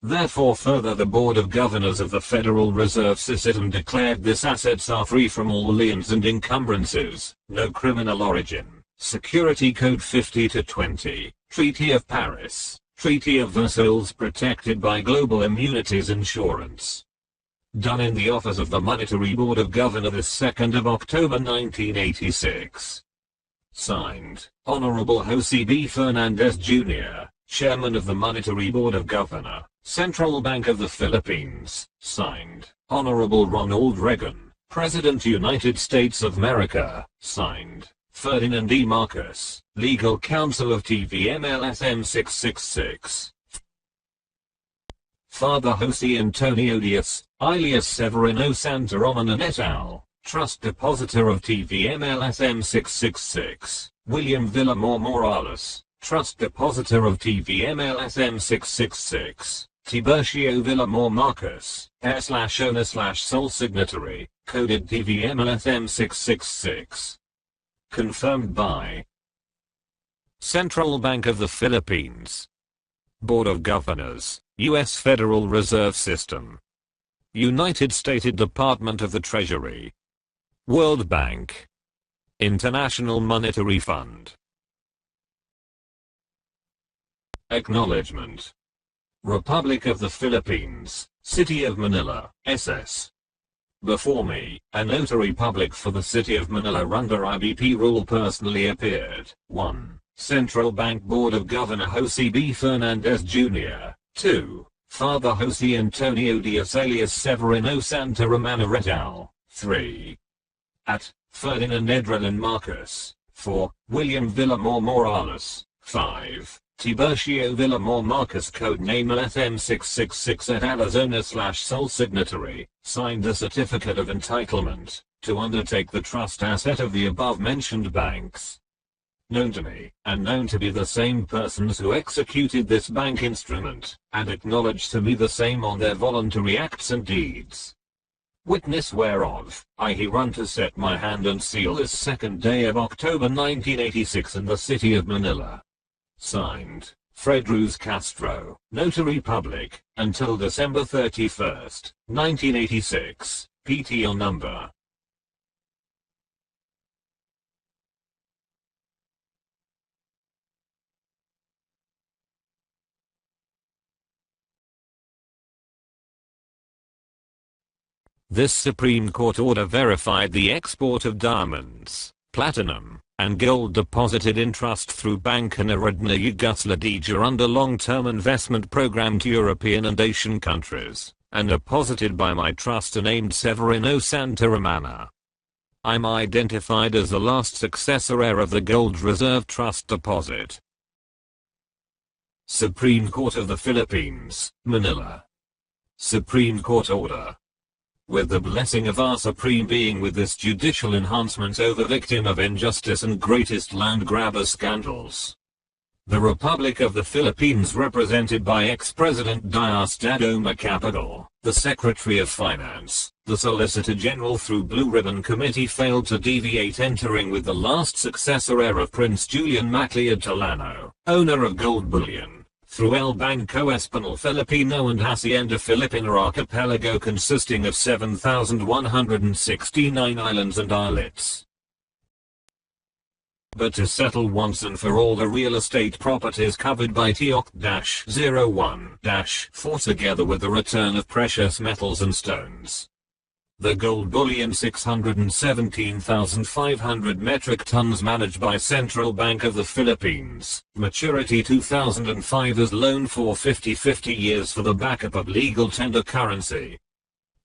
Therefore further, the Board of Governors of the Federal Reserve System declared this assets are free from all liens and encumbrances, no criminal origin, Security Code 50-20, Treaty of Paris, Treaty of Versailles, protected by Global Immunities Insurance. Done in the office of the Monetary Board of Governors this 2nd of October 1986. Signed, Honorable Jose B. Fernandez Jr., Chairman of the Monetary Board of Governors, Central Bank of the Philippines. Signed, Honorable Ronald Reagan, President United States of America. Signed, Ferdinand E. Marcos, Legal Counsel of TVM-LSM-666. Father Jose Antonio Diaz, alias Severino Santaroman et al., Trust Depositor of TVM-LSM-666. William Villamor Morales, Trust Depositor of TVM-LSM-666. Tiburcio Villamor Marcos, S/owner/sole signatory, coded TVM-LSM-666. Confirmed by Central Bank of the Philippines, Board of Governors, U.S. Federal Reserve System, United States Department of the Treasury, World Bank, International Monetary Fund. Acknowledgement. Republic of the Philippines, City of Manila, SS. Before me, a notary public for the City of Manila under IBP rule personally appeared. 1. Central Bank Board of Governors Jose B. Fernandez Jr. 2. Father Jose Antonio Diaz alias Severino Santaroman et al. 3. At Ferdinand Edrelin Marcos. 4. William Villamor Morales. 5. Tiburcio Villamor Marcos, codename LSM-666 et al. Owner/sole signatory, signed the Certificate of Entitlement to undertake the trust asset of the above-mentioned banks. Known to me, and known to be the same persons who executed this bank instrument, and acknowledged to me the same on their voluntary acts and deeds. Witness whereof, I herunto set my hand and seal this 2nd day of October 1986 in the City of Manila. Signed, Fred Ruz Castro, Notary Public, until December 31st, 1986, PTO number. This Supreme Court order verified the export of diamonds, platinum, and gold deposited in trust through Bank Narodna Yugoslavia under long-term investment program to European and Asian countries, and deposited by my trust named Severino Santaroman. I'm identified as the last successor heir of the Gold Reserve Trust deposit. Supreme Court of the Philippines, Manila. Supreme Court order. With the blessing of our Supreme Being, with this judicial enhancement over victim of injustice and greatest land grabber scandals. The Republic of the Philippines represented by ex-President Diosdado Macapagal, the Secretary of Finance. The Solicitor General through Blue Ribbon Committee failed to deviate, entering with the last successor heir of Prince Julian Macleod Tallano, owner of gold bullion, through El Banco Español Filipino and Hacienda Filipina archipelago consisting of 7,169 islands and islets. But to settle once and for all the real estate properties covered by TOC-01-4 together with the return of precious metals and stones. The gold bullion 617,500 metric tons managed by Central Bank of the Philippines, maturity 2005 as loan for 50 years for the backup of legal tender currency.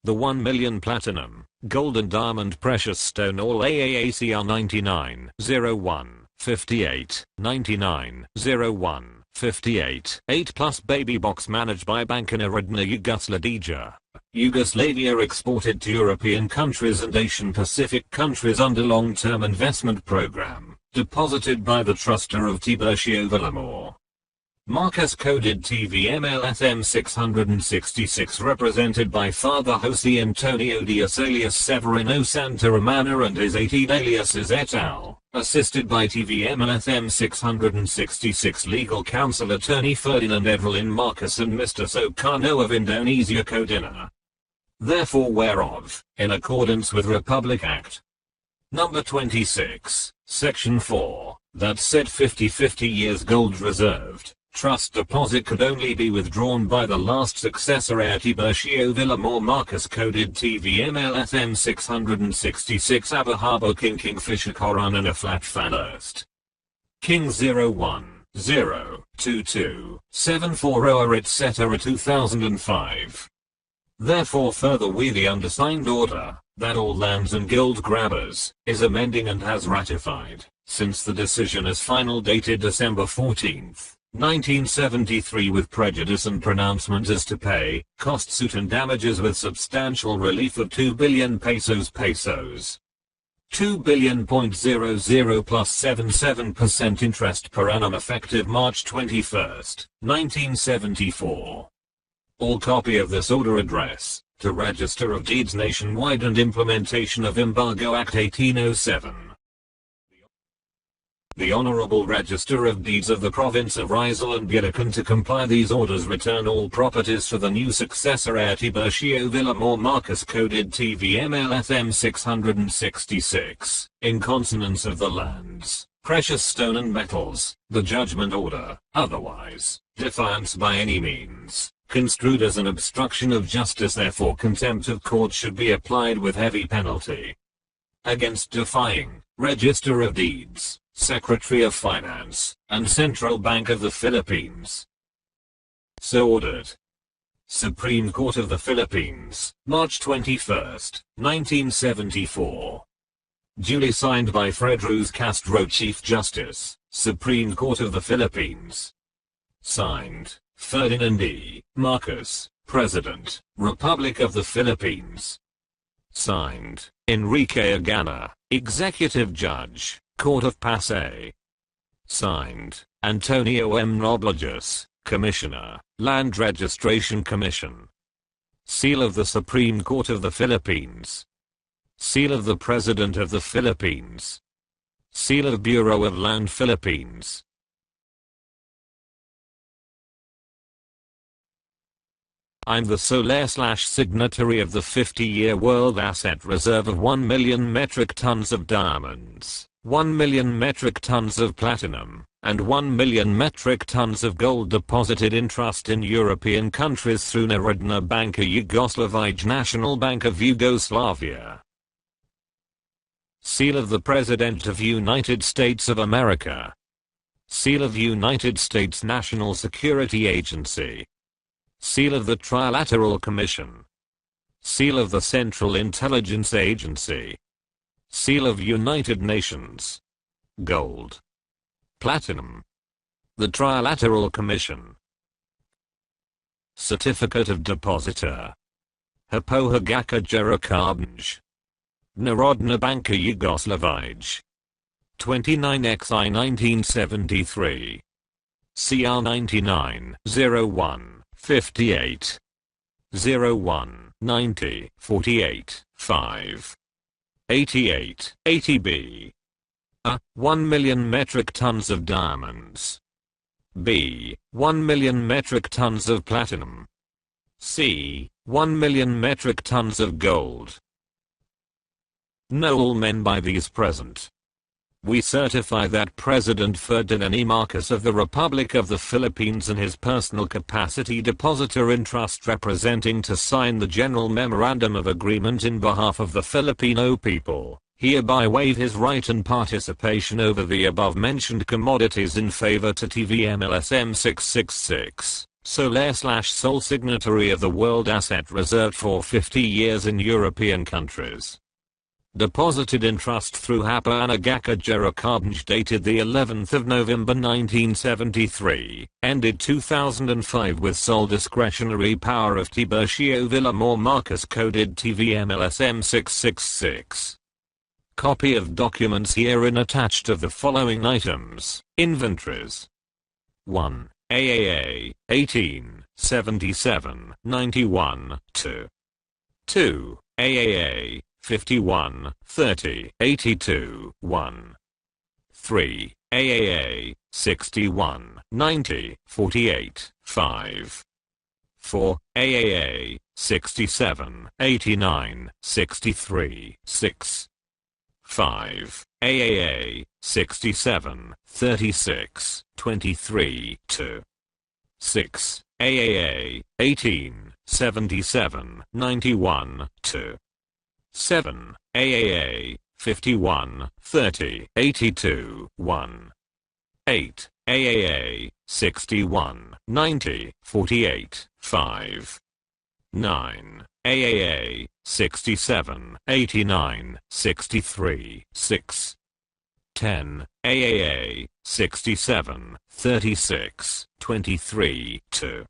The 1 million platinum, gold and diamond precious stone all AAACR 9901 58 99 01 58 8 plus baby box managed by Banka Narodna Yugoslavia exported to European countries and Asian Pacific countries under long-term investment program, deposited by the truster of Tiburcio Villamor. Marcus coded TVM-LSM-666 represented by Father Jose Antonio Diaz alias Severino Santa Romana and his 18 aliases et al., assisted by TVM-LSM-666 legal counsel attorney Ferdinand Edrelin Marcus and Mr. Soekarno of Indonesia Codina. Therefore whereof, in accordance with Republic Act Number 26, Section 4, that said 50 years gold reserved trust deposit could only be withdrawn by the last successor heir Tiburcio Villamor Marcus coded TVM-LSM 666 Abahabo King Kingfisher K.O.R.AN and a flat first. King 01, 0, 22, 740 etc. 2005. Therefore further we the undersigned order, that all lands and gold grabbers, is amending and has ratified, since the decision is final dated December 14th. 1973 with prejudice and pronouncement as to pay, cost suit and damages with substantial relief of 2 billion pesos 2 billion.00 plus 77% interest per annum effective March 21, 1974. All copy of this order address, to Register of Deeds nationwide and implementation of Embargo Act 1807. The Honorable Register of Deeds of the Province of Rizal and Bulacan to comply these orders return all properties to the new successor heir Tiburcio Villamor Marcus coded TVM-LSM 666, in consonance of the lands, precious stone and metals, the judgment order, otherwise, defiance by any means, construed as an obstruction of justice therefore contempt of court should be applied with heavy penalty. Against defying, Register of Deeds, Secretary of Finance, and Central Bank of the Philippines. So ordered. Supreme Court of the Philippines, March 21, 1974. Duly signed by Fred Ruz Castro, Chief Justice, Supreme Court of the Philippines. Signed, Ferdinand E. Marcos, President, Republic of the Philippines. Signed, Enrique Agana, Executive Judge, Court of Pasay. Signed, Antonio M. Noblegus, Commissioner, Land Registration Commission. Seal of the Supreme Court of the Philippines. Seal of the President of the Philippines. Seal of Bureau of Land Philippines. I'm the sole/signatory of the 50-year World Asset Reserve of 1 million metric tons of diamonds, 1 million metric tons of platinum, and 1 million metric tons of gold deposited in trust in European countries through Narodna Banka Yugoslavij National Bank of Yugoslavia. Seal of the President of United States of America. Seal of United States National Security Agency. Seal of the Trilateral Commission. Seal of the Central Intelligence Agency. Seal of United Nations. Gold. Platinum. The Trilateral Commission. Certificate of Depositor. Hapohagaka Jerakabnj. Narodna Banka Yugoslavij. 29 XI 1973. CR 99/01/58 01/90/48 5 88 80B. A. 1 million metric tons of diamonds. B. 1 million metric tons of platinum. C. 1 million metric tons of gold. Know all men by these present. We certify that President Ferdinand E. Marcos of the Republic of the Philippines in his personal capacity depositor in trust representing to sign the General Memorandum of Agreement in behalf of the Filipino people, hereby waive his right and participation over the above-mentioned commodities in favor to TVM-LSM-666, sole signatory of the World Asset reserved for 50 years in European countries. Deposited in trust through K.O.R.AN dated the 11th of November 1973, ended 2005 with sole discretionary power of Tiburcio Villamor Marcos coded TVM-LSM-666. Copy of documents herein attached of the following items: inventories. 1. AAA 1877 91 2. 2. AAA 51 30 82 1. 3. AAA 61 90 48 5. 4. AAA 67 89 63 6. 5. AAA 67 36 23 2. 6. AAA 18 77 91 2. 7. AAA 51 30 82 1. 8. AAA 61 90 48 5. 9. AAA 67 89 63 6. 10. AAA 67 36 23 2.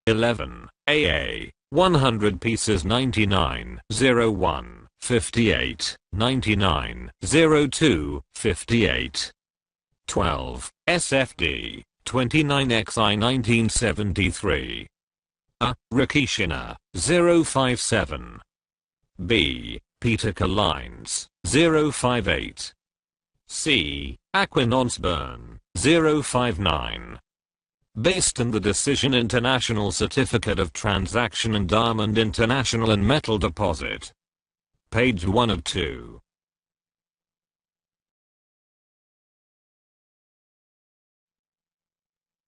11. AA 100 pieces 99 01 58 99 02 58. 12. SFD 29XI 1973. A. Rakishina 057. B. Peter Lines 058. C. Aquinance Burn 059. Based on the decision International Certificate of Transaction and Diamond International and Metal Deposit. Page 1 of 2.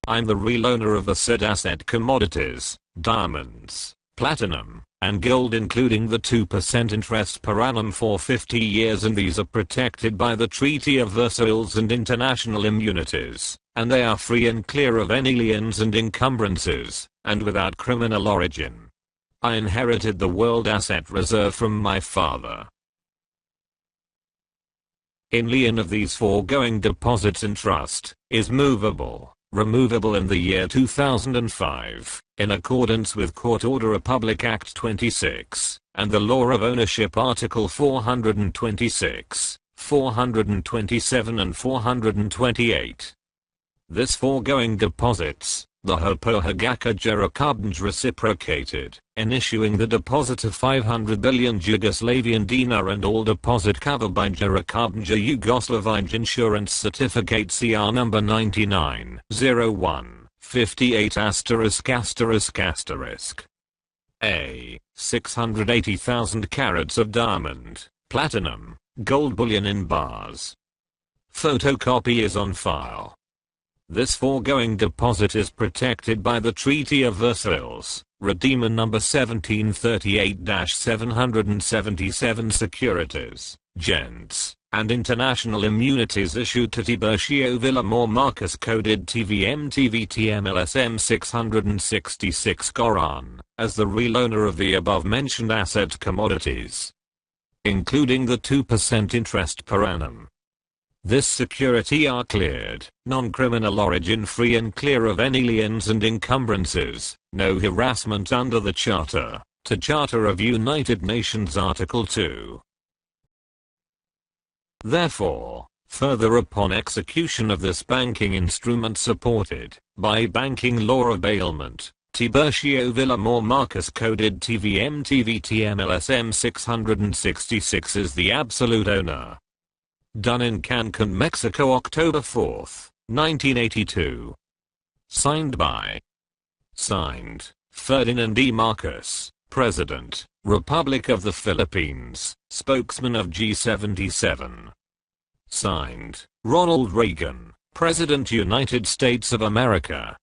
I'm the real owner of the said asset commodities, diamonds, platinum, and gold including the 2% interest per annum for 50 years, and these are protected by the Treaty of Versailles and international immunities, and they are free and clear of any liens and encumbrances, and without criminal origin. I inherited the World Asset Reserve from my father. In lien of these foregoing deposits in trust, is movable, removable in the year 2005, in accordance with Court Order Republic Act 26, and the Law of Ownership Article 426, 427 and 428. This foregoing deposits, the K.O.R.AN reciprocated, in issuing the deposit of 500 billion Yugoslavian dinar and all deposit covered by K.O.R.AN Yugoslavian Insurance Certificate CR number 99 01 58 ****. A. 680,000 carats of diamond, platinum, gold bullion in bars. Photocopy is on file. This foregoing deposit is protected by the Treaty of Versailles, Redeemer number 1738-777 securities, gents, and international immunities issued to Tiburcio Villamor Marcos coded TVM-LSM-666 K.O.R.AN, as the real owner of the above-mentioned asset commodities, including the 2% interest per annum. This security are cleared, non-criminal origin free and clear of any liens and encumbrances, no harassment under the Charter, to Charter of United Nations Article 2. Therefore, Further, upon execution of this banking instrument supported by banking law of bailment, Tiburcio Villamor Marcus coded TVM-LSM-666 is the absolute owner. Done in Cancun, Mexico, October 4, 1982. Signed by Ferdinand E. Marcos, President, Republic of the Philippines, Spokesman of G77. Signed, Ronald Reagan, President, United States of America.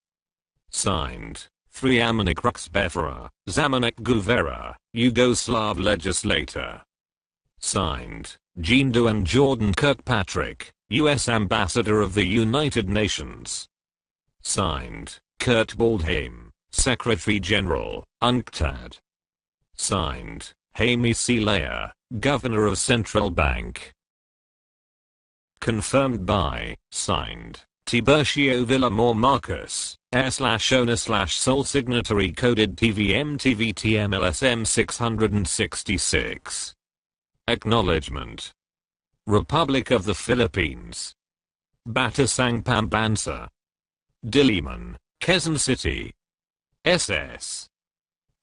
Signed, Thriamanik Ruxbefera, Zamanek Guvera, Yugoslav legislator. Signed, Jean Duan Jordan Kirkpatrick, U.S. Ambassador of the United Nations. Signed, Kurt Waldheim, Secretary General, UNCTAD. Signed, Jaime C. Leyer, Governor of Central Bank. Confirmed by, signed, Tiburcio Villamor Marcos, /owner/sole signatory, coded TVM-LSM-666. Acknowledgement. Republic of the Philippines. Batasang Pambansa. Diliman, Quezon City. SS.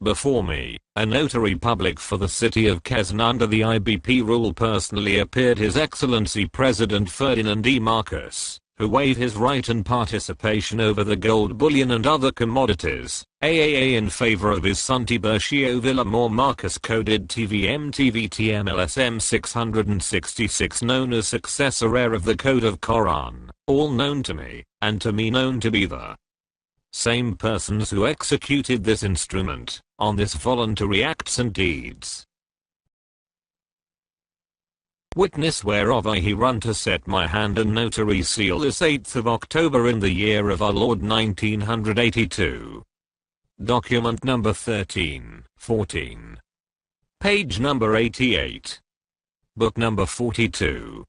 Before me, a notary public for the city of Quezon under the IBP rule personally appeared His Excellency President Ferdinand E. Marcos, who waived his right and participation over the gold bullion and other commodities, AAA, in favor of his son Tiburcio Villamor Marcos, coded TVM-TVTM-LSM-666, known as successor heir of the Code of K.O.R.AN, all known to me, and to me known to be the same persons who executed this instrument, on this voluntary acts and deeds. Witness whereof I hereunder to set my hand and notary seal this 8th of October in the year of our Lord 1982. Document number 1314. Page number 88. Book number 42.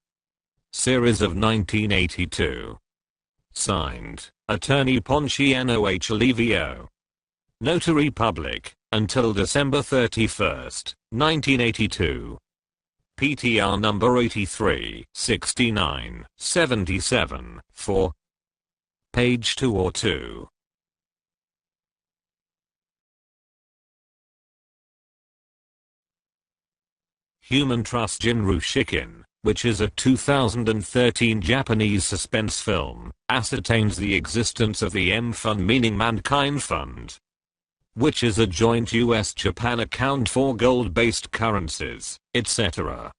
Series of 1982. Signed, Attorney Ponciano H. Alivio. Notary Public, until December 31st, 1982. PTR number 83, 69, 77, 4. Page 202. Human Trust Jinru Shikin, which is a 2013 Japanese suspense film, ascertains the existence of the M Fund, meaning Mankind Fund, which is a joint US-Japan account for gold-based currencies, etc.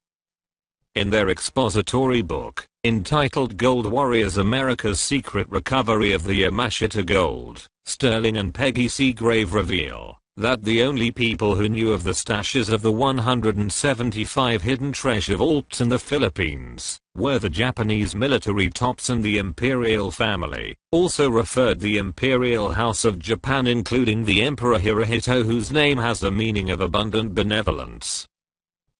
In their expository book, entitled Gold Warriors: America's Secret Recovery of the Yamashita Gold, Sterling and Peggy Seagrave reveal that the only people who knew of the stashes of the 175 hidden treasure vaults in the Philippines were the Japanese military tops and the imperial family, also referred the Imperial House of Japan, including the Emperor Hirohito, whose name has the meaning of abundant benevolence.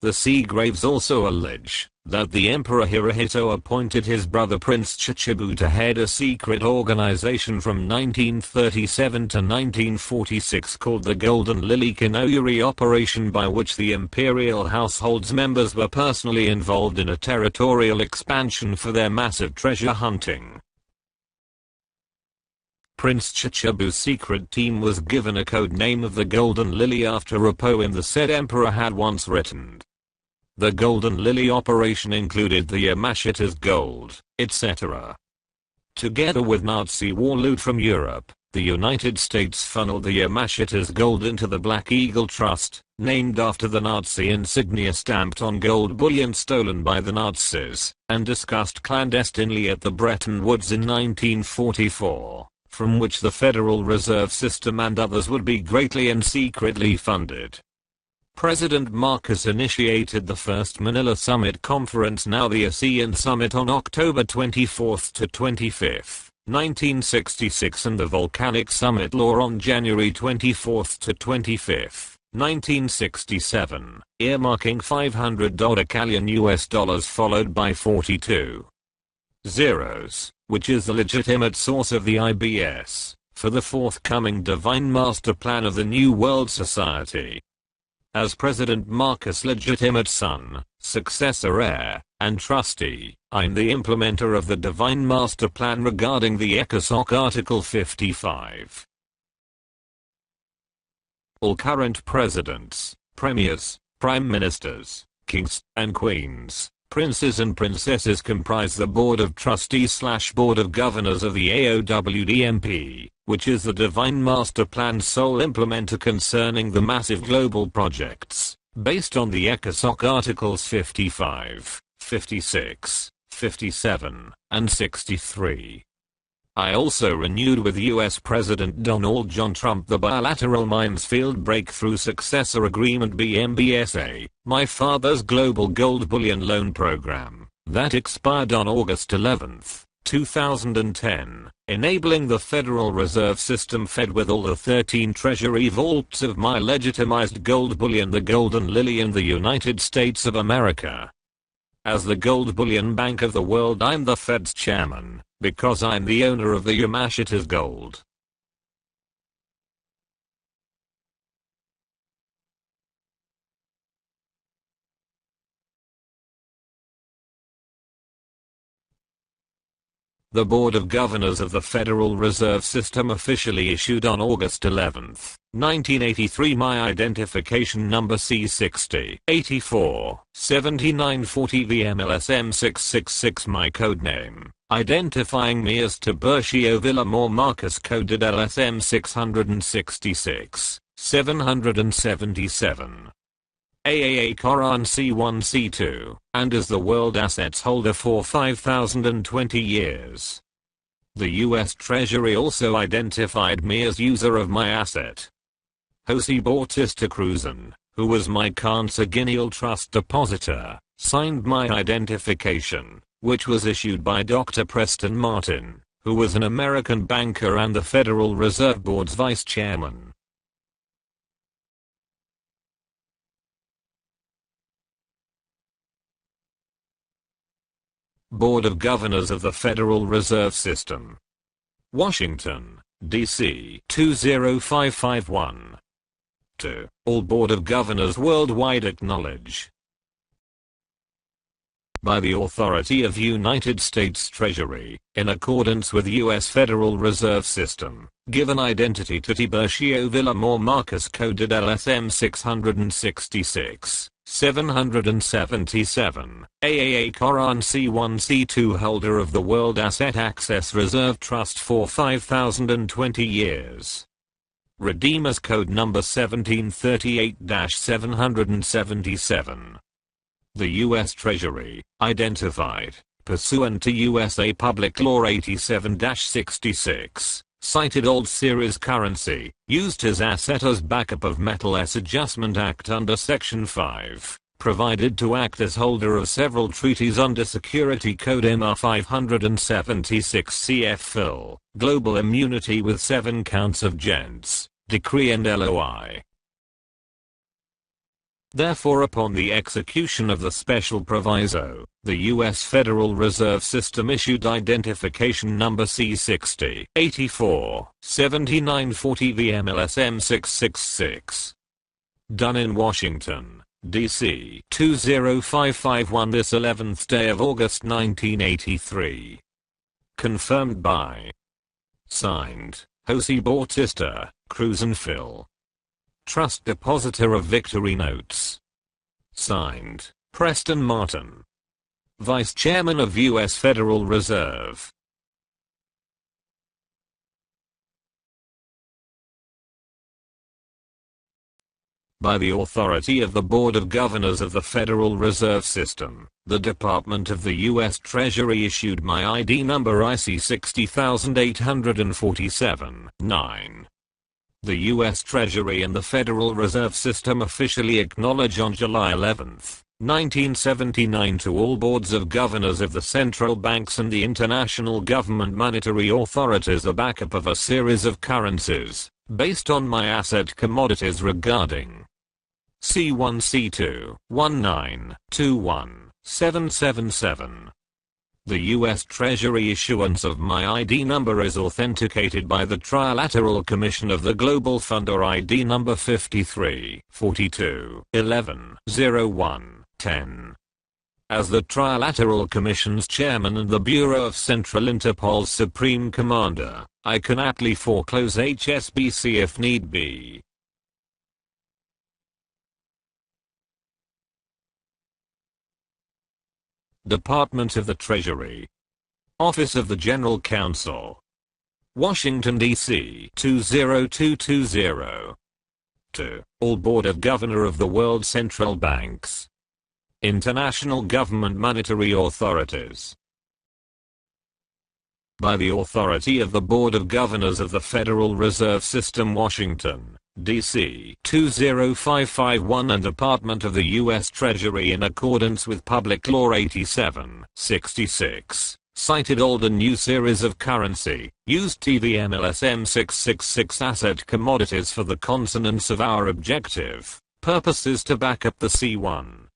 The Seagraves also allege that the Emperor Hirohito appointed his brother Prince Chichibu to head a secret organization from 1937 to 1946 called the Golden Lily Kinoyuri Operation, by which the imperial household's members were personally involved in a territorial expansion for their massive treasure hunting. Prince Chichibu's secret team was given a code name of the Golden Lily after a poem the said emperor had once written. The Golden Lily operation included the Yamashita's gold, etc. Together with Nazi war loot from Europe, the United States funneled the Yamashita's gold into the Black Eagle Trust, named after the Nazi insignia stamped on gold bullion stolen by the Nazis, and discussed clandestinely at the Bretton Woods in 1944, from which the Federal Reserve System and others would be greatly and secretly funded. President Marcos initiated the first Manila Summit Conference, now the ASEAN Summit, on October 24 to 25, 1966, and the Volcanic Summit Law on January 24 to 25, 1967, earmarking $500 Callion US, followed by 42 zeros, which is the legitimate source of the IBS, for the forthcoming Divine Master Plan of the New World Society. As President Marcus' legitimate son, successor heir, and trustee, I'm the implementer of the Divine Master Plan regarding the ECOSOC Article 55. All current presidents, premiers, prime ministers, kings and queens, princes and princesses comprise the Board of Trustees/Board of Governors of the AOWDMP, which is the Divine Master Plan's sole implementer concerning the massive global projects, based on the ECOSOC Articles 55, 56, 57, and 63. I also renewed with US President Donald John Trump the Bilateral Mines Field Breakthrough Successor Agreement BMBSA, my father's global gold bullion loan program, that expired on August 11, 2010, enabling the Federal Reserve System Fed with all the 13 Treasury vaults of my legitimized gold bullion, the Golden Lily in the United States of America. As the Gold Bullion Bank of the World, I'm the Fed's chairman, because I'm the owner of the Yamashita's gold. The Board of Governors of the Federal Reserve System officially issued on August 11, 1983 my identification number C60-84-7940 TVM-LSM-666, my codename, identifying me as Tiburcio Villamor Marcus, coded LSM-666, 777. AAA K.O.R.AN C1 C2, and as the world assets holder for 5,020 years. The US Treasury also identified me as user of my asset. Jose Bautista Cruzan, who was my consanguineal trust depositor, signed my identification, which was issued by Dr. Preston Martin, who was an American banker and the Federal Reserve Board's vice chairman. Board of Governors of the Federal Reserve System. Washington, D.C. 20551. 2. All Board of Governors worldwide acknowledge. By the authority of United States Treasury, in accordance with U.S. Federal Reserve System, given identity to Tiburcio Villamor Marcus, coded LSM 666. 777, AAA K.O.R.AN C1 C2, holder of the World Asset Access Reserve Trust for 5,020 years. Redeemers Code number 1738-777. The U.S. Treasury, identified, pursuant to USA Public Law 87-66. Cited old series currency, used as asset as backup of Metal S Adjustment Act under Section 5, provided to act as holder of several treaties under Security Code MR 576 CF FIL, Global Immunity with 7 counts of gents, decree and LOI. Therefore, upon the execution of the special proviso, the U.S. Federal Reserve System issued identification number C60-84-7940 VM-LSM-666. Done in Washington, D.C. 20551 this 11th day of August 1983. Confirmed by. Signed, Jose Bautista, Cruzan Phil. Trust Depositor of Victory Notes. Signed, Preston Martin, Vice Chairman of U.S. Federal Reserve. By the authority of the Board of Governors of the Federal Reserve System, the Department of the U.S. Treasury issued my ID number IC 60847-9. The U.S. Treasury and the Federal Reserve System officially acknowledge on July 11, 1979 to all boards of governors of the central banks and the international government monetary authorities a backup of a series of currencies, based on my asset commodities regarding C1 C2 1921 777. The U.S. Treasury issuance of my ID number is authenticated by the Trilateral Commission of the Global Fund or ID number 53 42 11 01 10. As the Trilateral Commission's chairman and the Bureau of Central Interpol's Supreme Commander, I can aptly foreclose HSBC if need be. Department of the Treasury. Office of the General Counsel. Washington, D.C. 20220. To all Board of Governor of the World Central Banks. International Government Monetary Authorities. By the authority of the Board of Governors of the Federal Reserve System, Washington, D.C. 20551 and Department of the U.S. Treasury in accordance with Public Law 87-66, cited old and new series of currency, used TVM-LSM-666 asset commodities for the consonance of our objective purposes to back up the C1.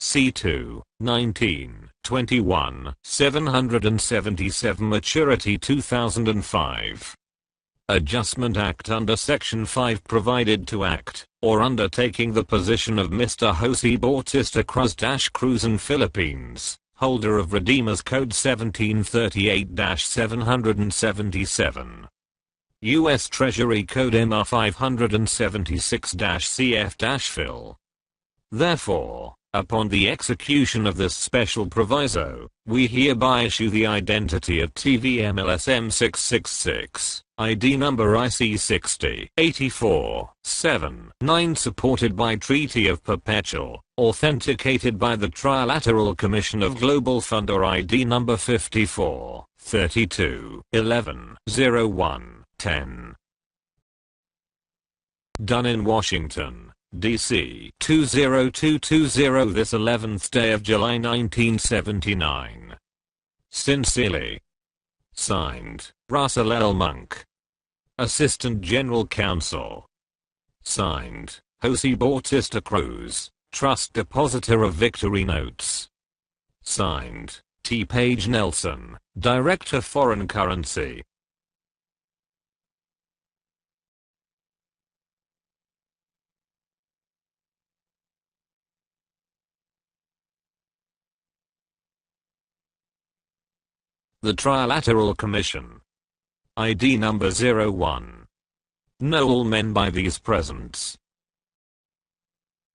C2, 19, 21, 777 maturity 2005. Adjustment Act under Section 5 provided to act, or undertaking the position of Mr. Jose Bautista Cruz in Philippines, holder of Redeemer's Code 1738-777. U.S. Treasury Code MR 576-CF-FIL. Therefore, upon the execution of this special proviso, we hereby issue the identity of TVM-LSM-666, ID number IC 60 84 7 9 supported by Treaty of Perpetual, authenticated by the Trilateral Commission of Global Fund or ID number 54 32 11 01 10. Done in Washington, D.C. 20220 this 11th day of July 1979. Sincerely. Signed, Russell L. Monk, Assistant General Counsel. Signed, Jose Bautista Cruz, Trust Depositor of Victory Notes. Signed, T. Page Nelson, Director Foreign Currency. The Trilateral Commission. ID number 01. Know all men by these presents.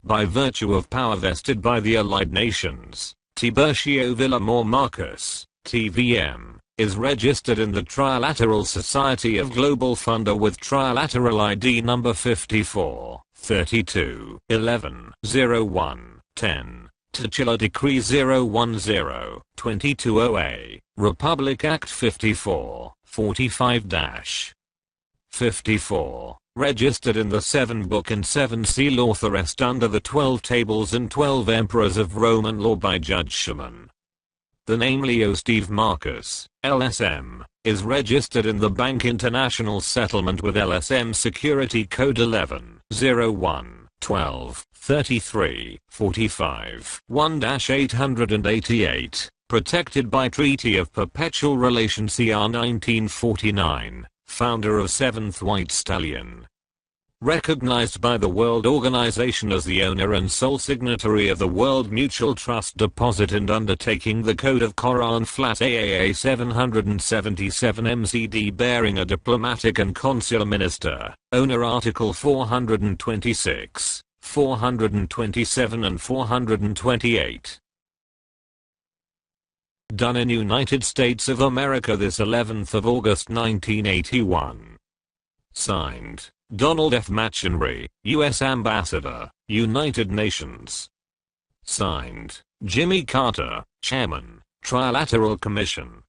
By virtue of power vested by the Allied Nations, Tiburcio Villamor Marcus, TVM, is registered in the Trilateral Society of Global Funder with Trilateral ID number 54 32 11 01 10. Titular Decree 010-2208, Republic Act 54, 45-54, registered in the 7 Book and 7 Seal authorized under the 12 Tables and 12 Emperors of Roman law by Judge Schumann. The name Leo Steve Marcus, LSM, is registered in the Bank International Settlement with LSM Security Code 11-01-12-33-45 1-888, protected by Treaty of Perpetual Relation CR 1949, founder of 7th White Stallion. Recognized by the World Organization as the owner and sole signatory of the World Mutual Trust Deposit and undertaking the Code of K.O.R.AN flat AAA 777 MCD bearing a diplomatic and consular minister, owner Article 426, 427 and 428. Done in United States of America this 11th of August 1981. Signed, Donald F. Machenry, U.S. Ambassador, United Nations. Signed, Jimmy Carter, Chairman, Trilateral Commission.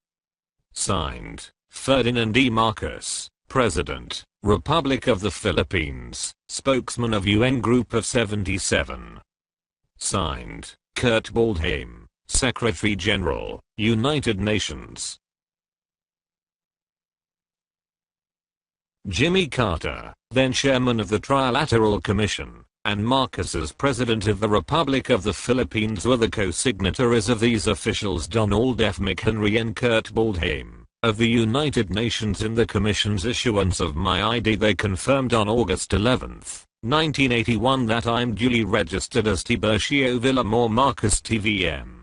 Signed, Ferdinand E. Marcos, President, Republic of the Philippines, Spokesman of UN Group of 77. Signed, Kurt Waldheim, Secretary General, United Nations. Jimmy Carter, then Chairman of the Trilateral Commission, and Marcos as President of the Republic of the Philippines were the co-signatories of these officials. Donald F. McHenry and Kurt Waldheim of the United Nations in the Commission's issuance of my ID. They confirmed on August 11, 1981 that I'm duly registered as Tiburcio Villamor Marcos TVM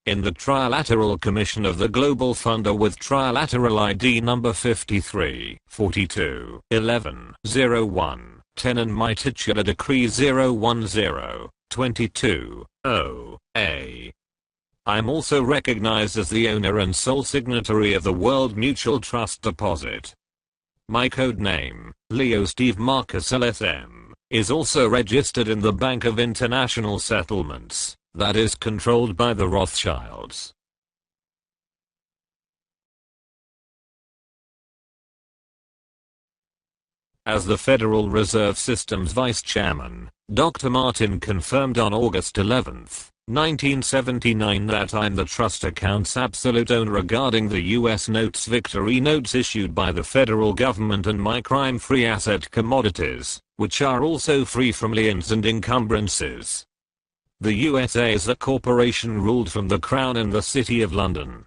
in the Trilateral Commission of the Global Funder with Trilateral ID number 53, 42, 11, 01, 10 and my titular decree 010, 22, 0A. I'm also recognized as the owner and sole signatory of the World Mutual Trust Deposit. My code name, Leo Steve Marcus LSM, is also registered in the Bank of International Settlements, that is controlled by the Rothschilds. As the Federal Reserve System's Vice Chairman, Dr. Martin confirmed on August 11, 1979 that I'm the trust account's absolute owner regarding the U.S. notes Victory notes issued by the federal government and my crime-free asset commodities, which are also free from liens and encumbrances. The USA is a corporation ruled from the Crown in the City of London.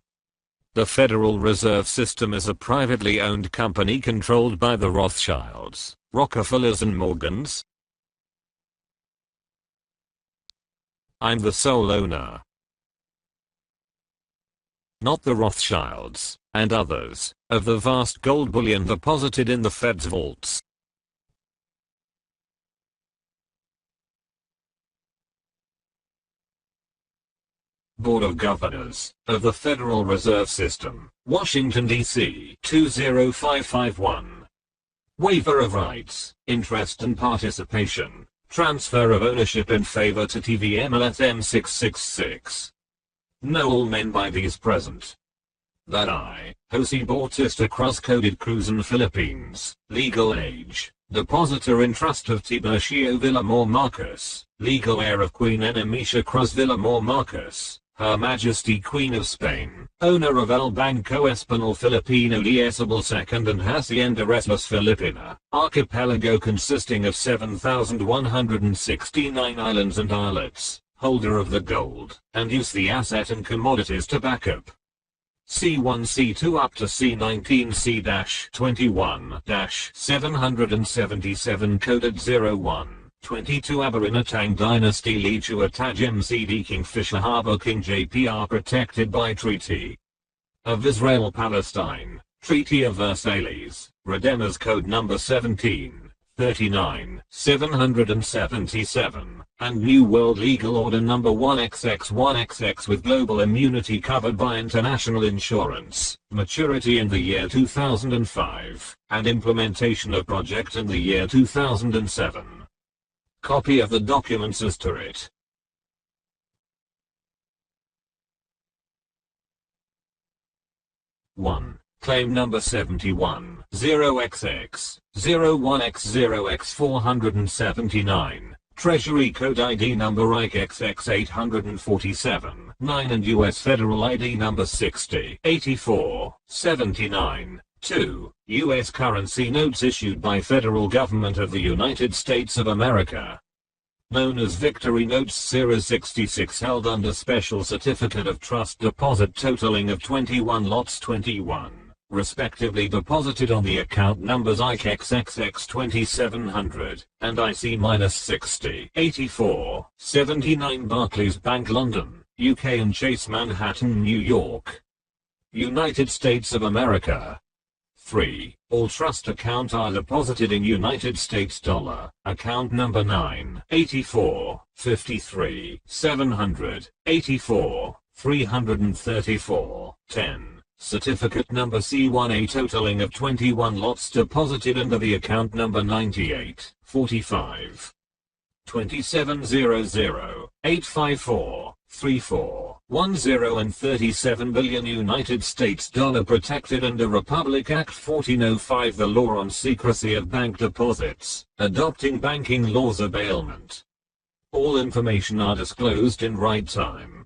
The Federal Reserve System is a privately owned company controlled by the Rothschilds, Rockefellers and Morgans. I'm the sole owner, not the Rothschilds, and others, of the vast gold bullion deposited in the Fed's vaults. Board of Governors of the Federal Reserve System, Washington, D.C. 20551. Waiver of rights, interest and participation. Transfer of ownership in favor to TVM-LSM-666. Know all men by these present that I, Jose Bautista Cross-Coded Cruzan Philippines, legal age, depositor in trust of Tiburcio Villamor Marcos, legal heir of Queen Enemisha Cruz Villamor Marcos, Her Majesty Queen of Spain, owner of El Banco Español Filipino Liesable II and Hacienda Reslas Filipina, archipelago consisting of 7,169 islands and islets, holder of the gold, and use the asset and commodities to back up. C1 C2 up to C19 C-21-777 coded 01. 22 Aberanatang Dynasty Lichua Tagean CD Kingfisher Harbor King JPR protected by Treaty of Israel-Palestine, Treaty of Versailles, Redeemers Code number 17, 39, 777, and New World Legal Order number 1XX1XX with global immunity covered by international insurance, maturity in the year 2005, and implementation of project in the year 2007. Copy of the documents as to it. 1. Claim number 71, 0XX, 01X0X479, Treasury Code ID number IXX847, 9 and US Federal ID number 60, 84, 79. 2. U.S. currency notes issued by Federal Government of the United States of America, known as Victory Notes Series 66 held under Special Certificate of Trust Deposit totaling of 21 lots 21, respectively deposited on the account numbers IXXX2700 and IC-60, 84, 79 Barclays Bank London, UK and Chase Manhattan, New York, United States of America. 3. All trust accounts are deposited in United States dollar, account number 9, 84, 53, 700, 84, 334, 10. Certificate number C1A totaling of 21 lots deposited under the account number 98, 45, 2700, 854, 34, 10 and 37 billion United States dollar protected under Republic Act 1405, the law on secrecy of bank deposits, adopting banking laws of bailment. All information are disclosed in right time.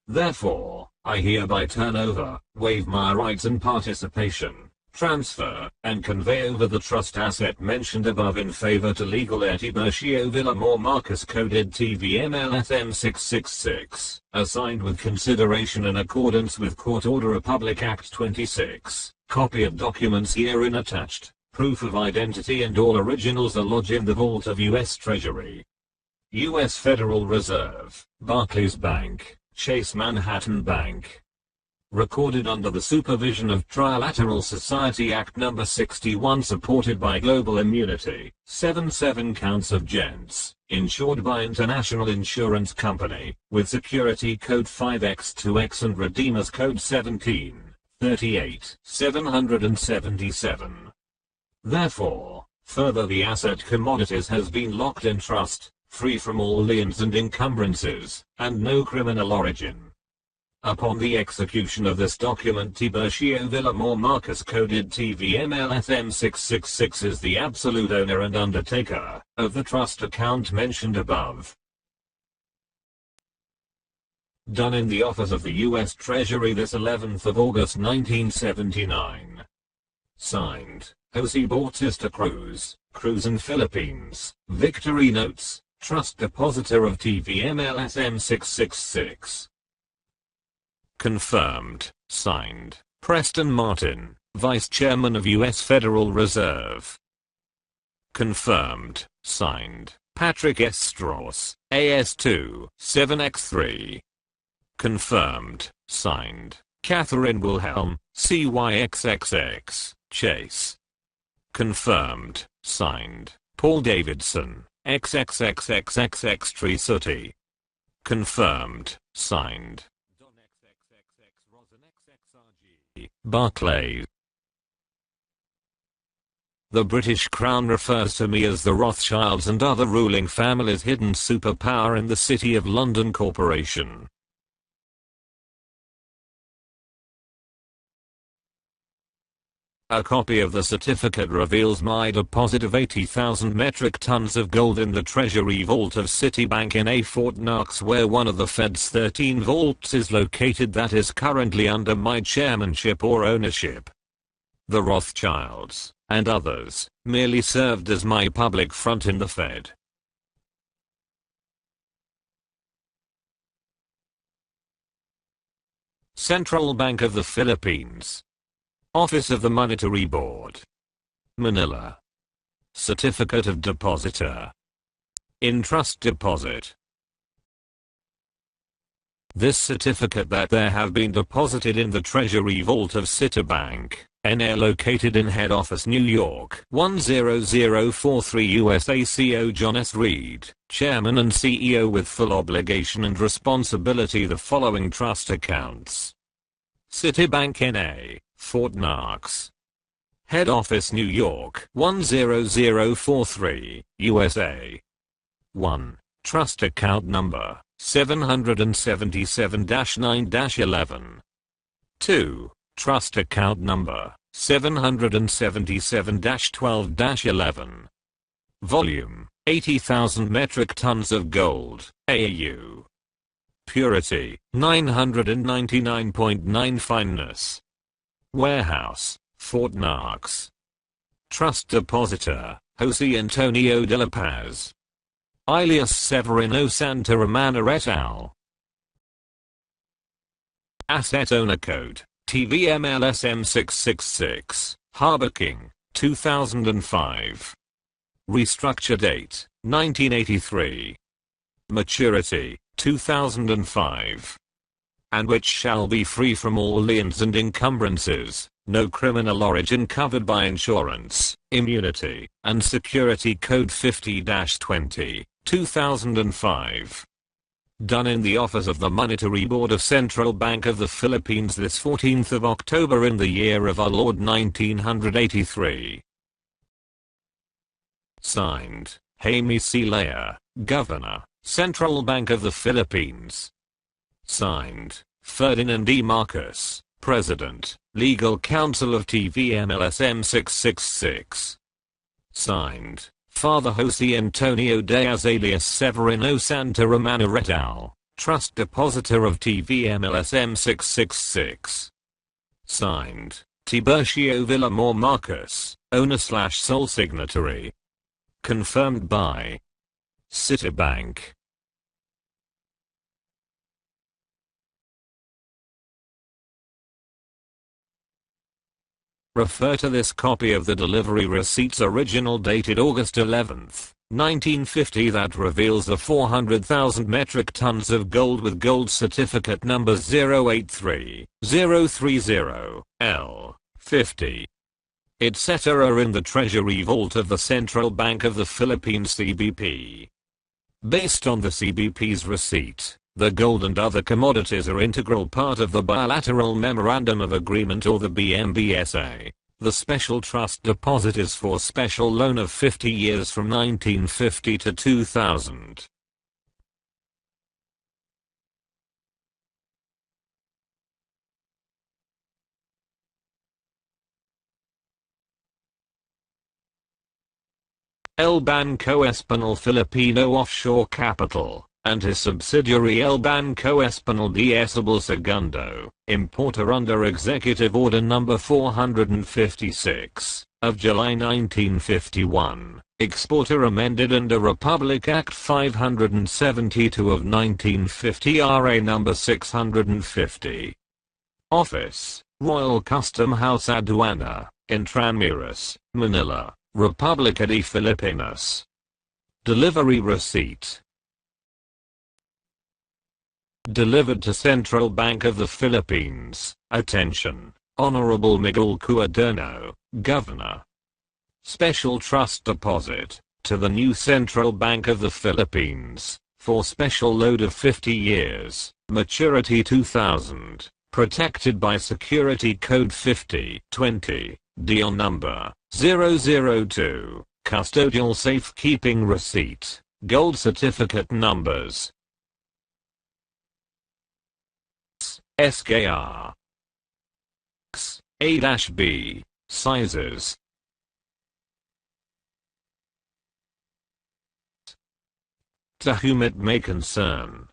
Therefore, I hereby turn over, waive my rights and participation, transfer, and convey over the trust asset mentioned above in favor to legal heir Tiburcio Villamor Marcus coded TVM-LSM-666, assigned with consideration in accordance with Court Order Republic Act 26. Copy of documents herein attached. Proof of identity and all originals are lodged in the vault of U.S. Treasury. U.S. Federal Reserve, Barclays Bank, Chase Manhattan Bank. Recorded under the supervision of Trilateral Society Act No. 61 supported by Global Immunity, 7 counts of gents, insured by International Insurance Company, with security code 5x2x and redeemers code 1738-777. Therefore, further the asset commodities has been locked in trust, free from all liens and encumbrances, and no criminal origin. Upon the execution of this document, Tiburcio Villamor Marcus coded TVM-LSM-666 is the absolute owner and undertaker of the trust account mentioned above. Done in the office of the U.S. Treasury this 11th of August 1979. Signed, Jose Bautista Cruz, Cruzan Philippines, Victory Notes, Trust Depositor of TVM-LSM-666. Confirmed, signed, Preston Martin, Vice Chairman of U.S. Federal Reserve. Confirmed, signed, Patrick S. Strauss, AS2, 7x3. Confirmed, signed, Catherine Wilhelm, CYXXX, Chase. Confirmed, signed, Paul Davidson, XXXXXX Treasury. Confirmed, signed, Barclays. The British Crown refers to me as the Rothschilds and other ruling families' hidden superpower in the City of London Corporation. A copy of the certificate reveals my deposit of 80,000 metric tons of gold in the Treasury vault of Citibank in a Fort Knox, where one of the Fed's 13 vaults is located that is currently under my chairmanship or ownership. The Rothschilds, and others, merely served as my public front in the Fed. Central Bank of the Philippines. Office of the Monetary Board. Manila. Certificate of Depositor. In trust deposit. This certificate that there have been deposited in the Treasury vault of Citibank, N.A. located in head office New York 10043 USA. CO John S. Reed, Chairman and CEO with full obligation and responsibility the following trust accounts. Citibank N.A. Fort Knox. Head office New York 10043 USA. 1. Trust account number 777-9-11. 2. Trust account number 777-12-11. Volume 80,000 metric tons of gold, AU. Purity 999.9 fineness. Warehouse, Fort Knox. Trust depositor, Jose Antonio de la Paz. Alias Severino Santa Romana et al. Asset Owner Code, TVM-LSM-666, Harbor King, 2005. Restructure Date, 1983. Maturity, 2005. And which shall be free from all liens and encumbrances, no criminal origin covered by insurance, immunity, and security code 50-20, 2005. Done in the office of the Monetary Board of Central Bank of the Philippines this 14th of October in the year of our Lord 1983. Signed, Jaime C. Lea, Governor, Central Bank of the Philippines. Signed, Ferdinand E. Marcus, President, Legal Counsel of TVM-LSM-666. Signed, Father Jose Antonio Diaz alias Severino Santa Romana et al., Trust Depositor of TVM-LSM-666. Signed, Tiburcio Villamor Marcus, owner/sole signatory. Confirmed by Citibank. Refer to this copy of the delivery receipts original dated August 11, 1950 that reveals the 400,000 metric tons of gold with gold certificate number 083030L50, etc. in the Treasury vault of the Central Bank of the Philippines CBP. Based on the CBP's receipt, the gold and other commodities are integral part of the Bilateral Memorandum of Agreement or the BMBSA. The Special Trust Deposit is for special loan of 50 years from 1950 to 2000. El Banco Español Filipino Offshore Capital, and his subsidiary El Banco Español de El Segundo, importer under Executive Order No. 456, of July 1951, exporter amended under Republic Act 572 of 1950 RA No. 650. Office, Royal Custom House Aduana, Intramuros, Manila, República de Filipinas. Delivery receipt. Delivered to Central Bank of the Philippines. Attention, Honorable Miguel Cuaderno, Governor. Special Trust Deposit, to the new Central Bank of the Philippines, for special load of 50 years, maturity 2000, protected by Security Code 5020, deal number 002, Custodial Safekeeping Receipt, Gold Certificate Numbers SKR A-B, Sizes to whom it may concern.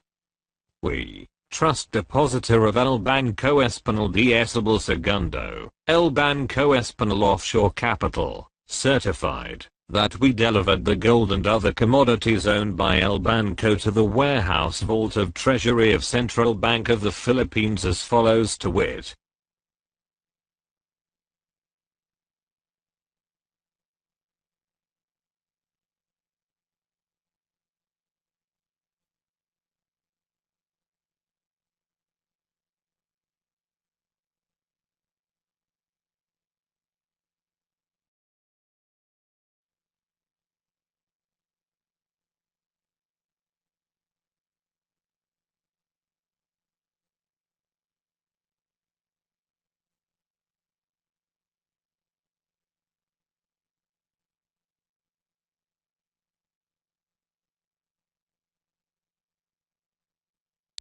We, Trust Depositor of El Banco Español de El Segundo, El Banco Español Offshore Capital, certified that we delivered the gold and other commodities owned by El Banco to the warehouse vault of Treasury of Central Bank of the Philippines as follows to wit.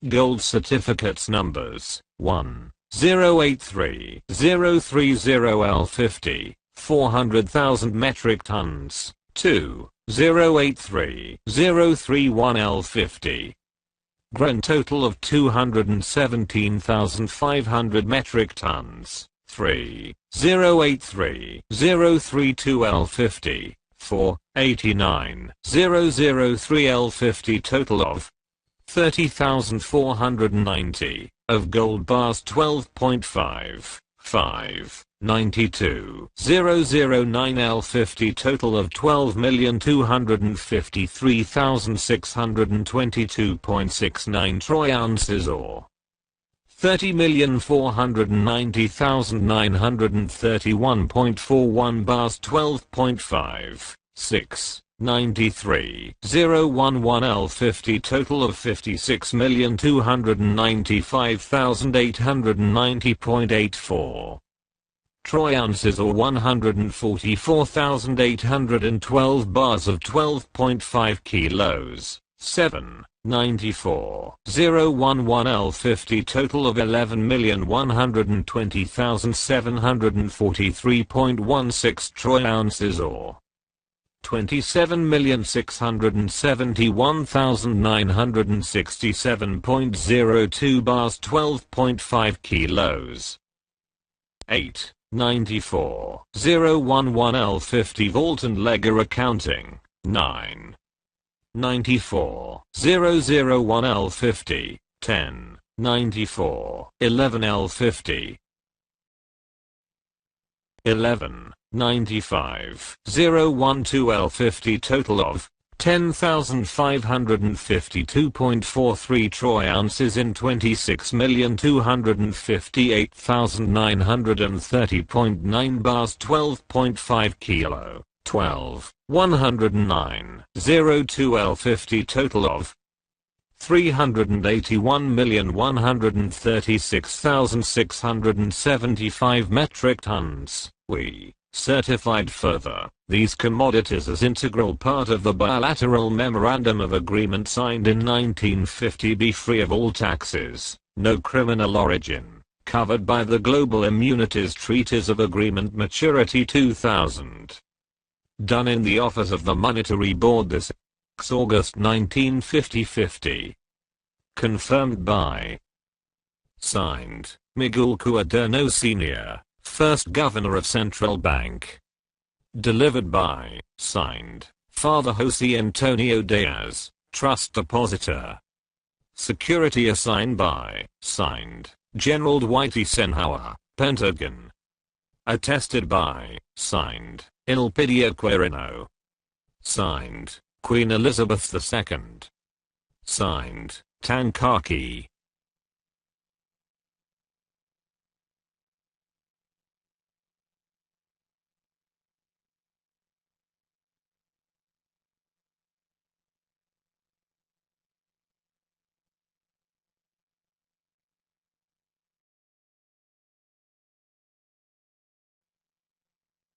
Gold certificates numbers 1, 083 030L50, 400,000 metric tons, 2, 083 031L50. Grand total of 217,500 metric tons, 3, 083 032L50, 4, 89 003L50 total of 30,490, of gold bars 12.5, 5, 92 009L50 total of 12,253,622.69 troy ounces or 30,490,931.41 bars 12.5, 6. 93 011L50 total of 56,295,890.84 troy ounces or 144,812 bars of 12.5 kilos. 7. 94 011L50 total of 11,120,743.16 troy ounces or 27,671,967.02 bars 12.5 kilos. 8. 94. 011L50 Vault and Ledger Accounting. 9. 94. 001L50. 10. 94. 11L50. 11. 95. 012L50 total of 10,552.43 troy ounces in 26,258,930.9 bars 12.5 kilo. 12. 109. 02L50 total of 381,136,675 metric tons. We certified further these commodities as integral part of the bilateral memorandum of agreement signed in 1950 be free of all taxes, no criminal origin, covered by the Global Immunities Treaties of Agreement Maturity 2000. Done in the office of the Monetary Board this August 1950. Confirmed by signed Miguel Cuaderno Sr., First Governor of Central Bank. Delivered by signed Father Jose Antonio Diaz, Trust Depositor. Security assigned by signed General Dwight Eisenhower, Pentagon. Attested by signed Elpidio Quirino. Signed Queen Elizabeth II. Signed Tankaki.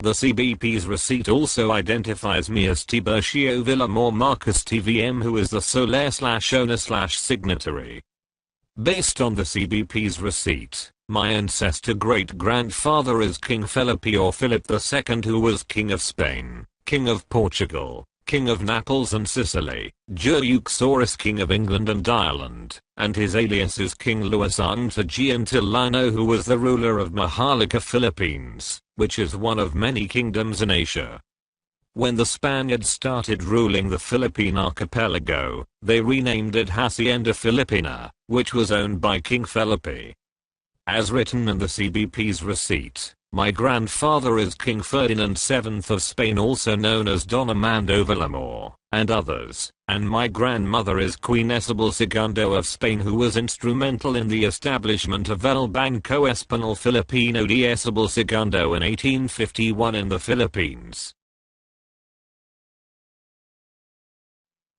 The CBP's receipt also identifies me as Tiburcio Villamor Marcus TVM, who is the sole/owner/signatory. Based on the CBP's receipt, my ancestor great-grandfather is King Felipe or Philip II, who was King of Spain, King of Portugal, King of Naples and Sicily, Duke Saurus King of England and Ireland, and his alias is King Luis Tagean Tallano, who was the ruler of Mahalaca, Philippines, which is one of many kingdoms in Asia. When the Spaniards started ruling the Philippine archipelago, they renamed it Hacienda Filipina, which was owned by King Felipe. As written in the CBP's receipt, my grandfather is King Ferdinand VII of Spain, also known as Don Armando Villamor, and others, and my grandmother is Queen Isabel II of Spain, who was instrumental in the establishment of El Banco Español Filipino de Isabel II in 1851 in the Philippines.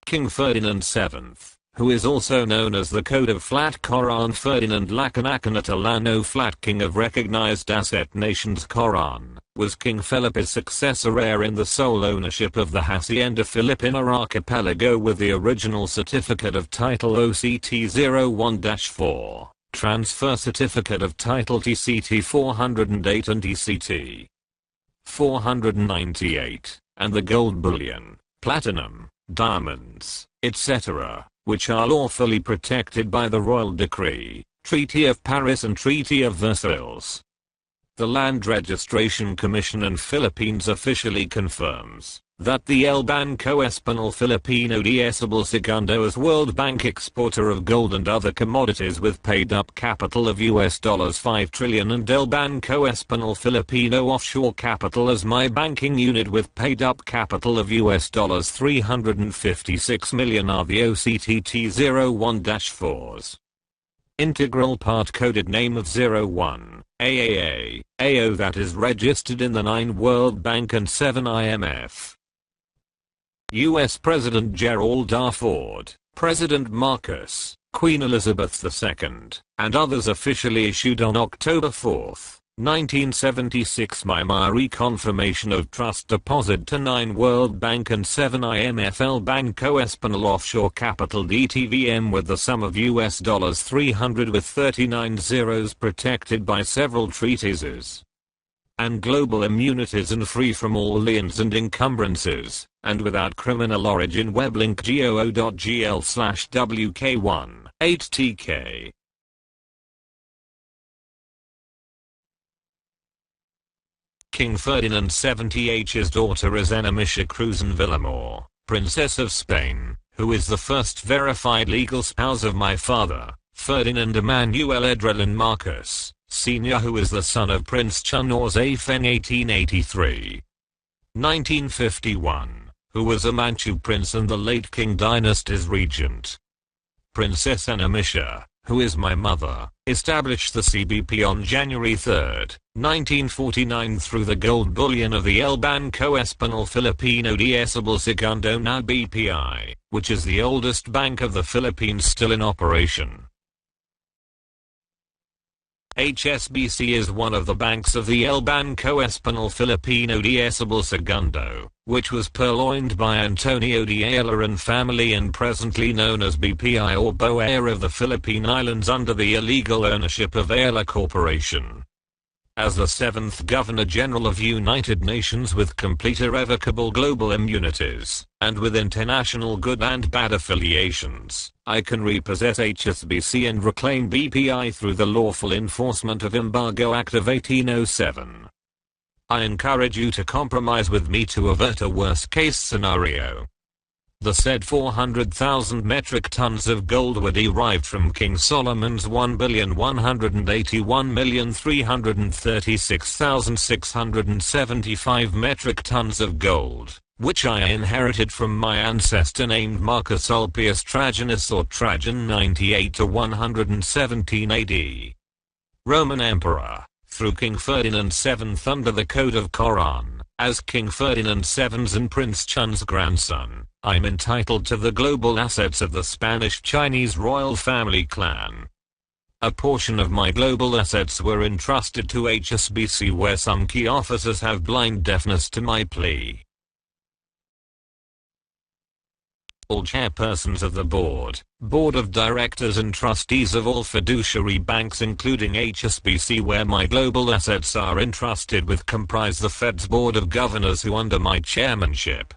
King Ferdinand VII, who is also known as the Code of Flat K.O.R.A.N. Ferdinand Lacanacan Tallano Flat King of Recognized Asset Nations K.O.R.A.N., was King Felipe's successor heir in the sole ownership of the Hacienda Filipina archipelago with the original certificate of title OCT 01-4, transfer certificate of title TCT 408 and TCT 498, and the gold bullion, platinum, diamonds, etc., which are lawfully protected by the Royal Decree, Treaty of Paris and Treaty of Versailles. The Land Registration Commission in Philippines officially confirms that the El Banco Español Filipino de Isabel II is World Bank exporter of gold and other commodities with paid-up capital of $5 trillion, and El Banco Español Filipino offshore capital as my banking unit with paid-up capital of $356 million are the OCTT 01-4s. Integral part coded name of 01, AAA, AO that is registered in the 9 World Bank and 7 IMF. U.S. President Gerald R. Ford, President Marcus, Queen Elizabeth II, and others officially issued on October 4, 1976 my reconfirmation of trust deposit to 9 World Bank and 7 IMF El Banco Español Offshore Capital DTVM with the sum of $300 with 39 zeros protected by several treaties and global immunities and free from all liens and encumbrances, and without criminal origin. Weblink goo.gl/WK1 8TK King Ferdinand 70H's daughter is Amisha Cruz and Villamor, Princess of Spain, who is the first verified legal spouse of my father, Ferdinand Emmanuel Edrelin Marcus, Sr., who is the son of Prince Chunor Feng 1883. 1951, who was a Manchu prince and the late Qing dynasty's regent. Princess Amisha, who is my mother, established the CBP on January 3, 1949 through the gold bullion of the El Banco Español Filipino de Esabel Segundo now BPI, which is the oldest bank of the Philippines still in operation. HSBC is one of the banks of the El Banco Español Filipino de Esabel Segundo, which was purloined by Antonio de Ayala and family and presently known as BPI or BOA of the Philippine Islands under the illegal ownership of Ayala Corporation. As the 7th Governor-General of United Nations with complete irrevocable global immunities, and with international good and bad affiliations, I can repossess HSBC and reclaim BPI through the lawful enforcement of Embargo Act of 1807. I encourage you to compromise with me to avert a worst-case scenario. The said 400,000 metric tons of gold were derived from King Solomon's 1,181,336,675 metric tons of gold, which I inherited from my ancestor named Marcus Ulpius Trajanus or Trajan 98 to 117 AD. Roman Emperor, through King Ferdinand VII under the Code of K.O.R.A.N, as King Ferdinand VII's and Prince Chun's grandson, I'm entitled to the global assets of the Spanish-Chinese royal family clan. A portion of my global assets were entrusted to HSBC where some key officers have blind deafness to my plea. All chairpersons of the board of directors and trustees of all fiduciary banks including HSBC where my global assets are entrusted with comprise the Fed's Board of Governors who under my chairmanship.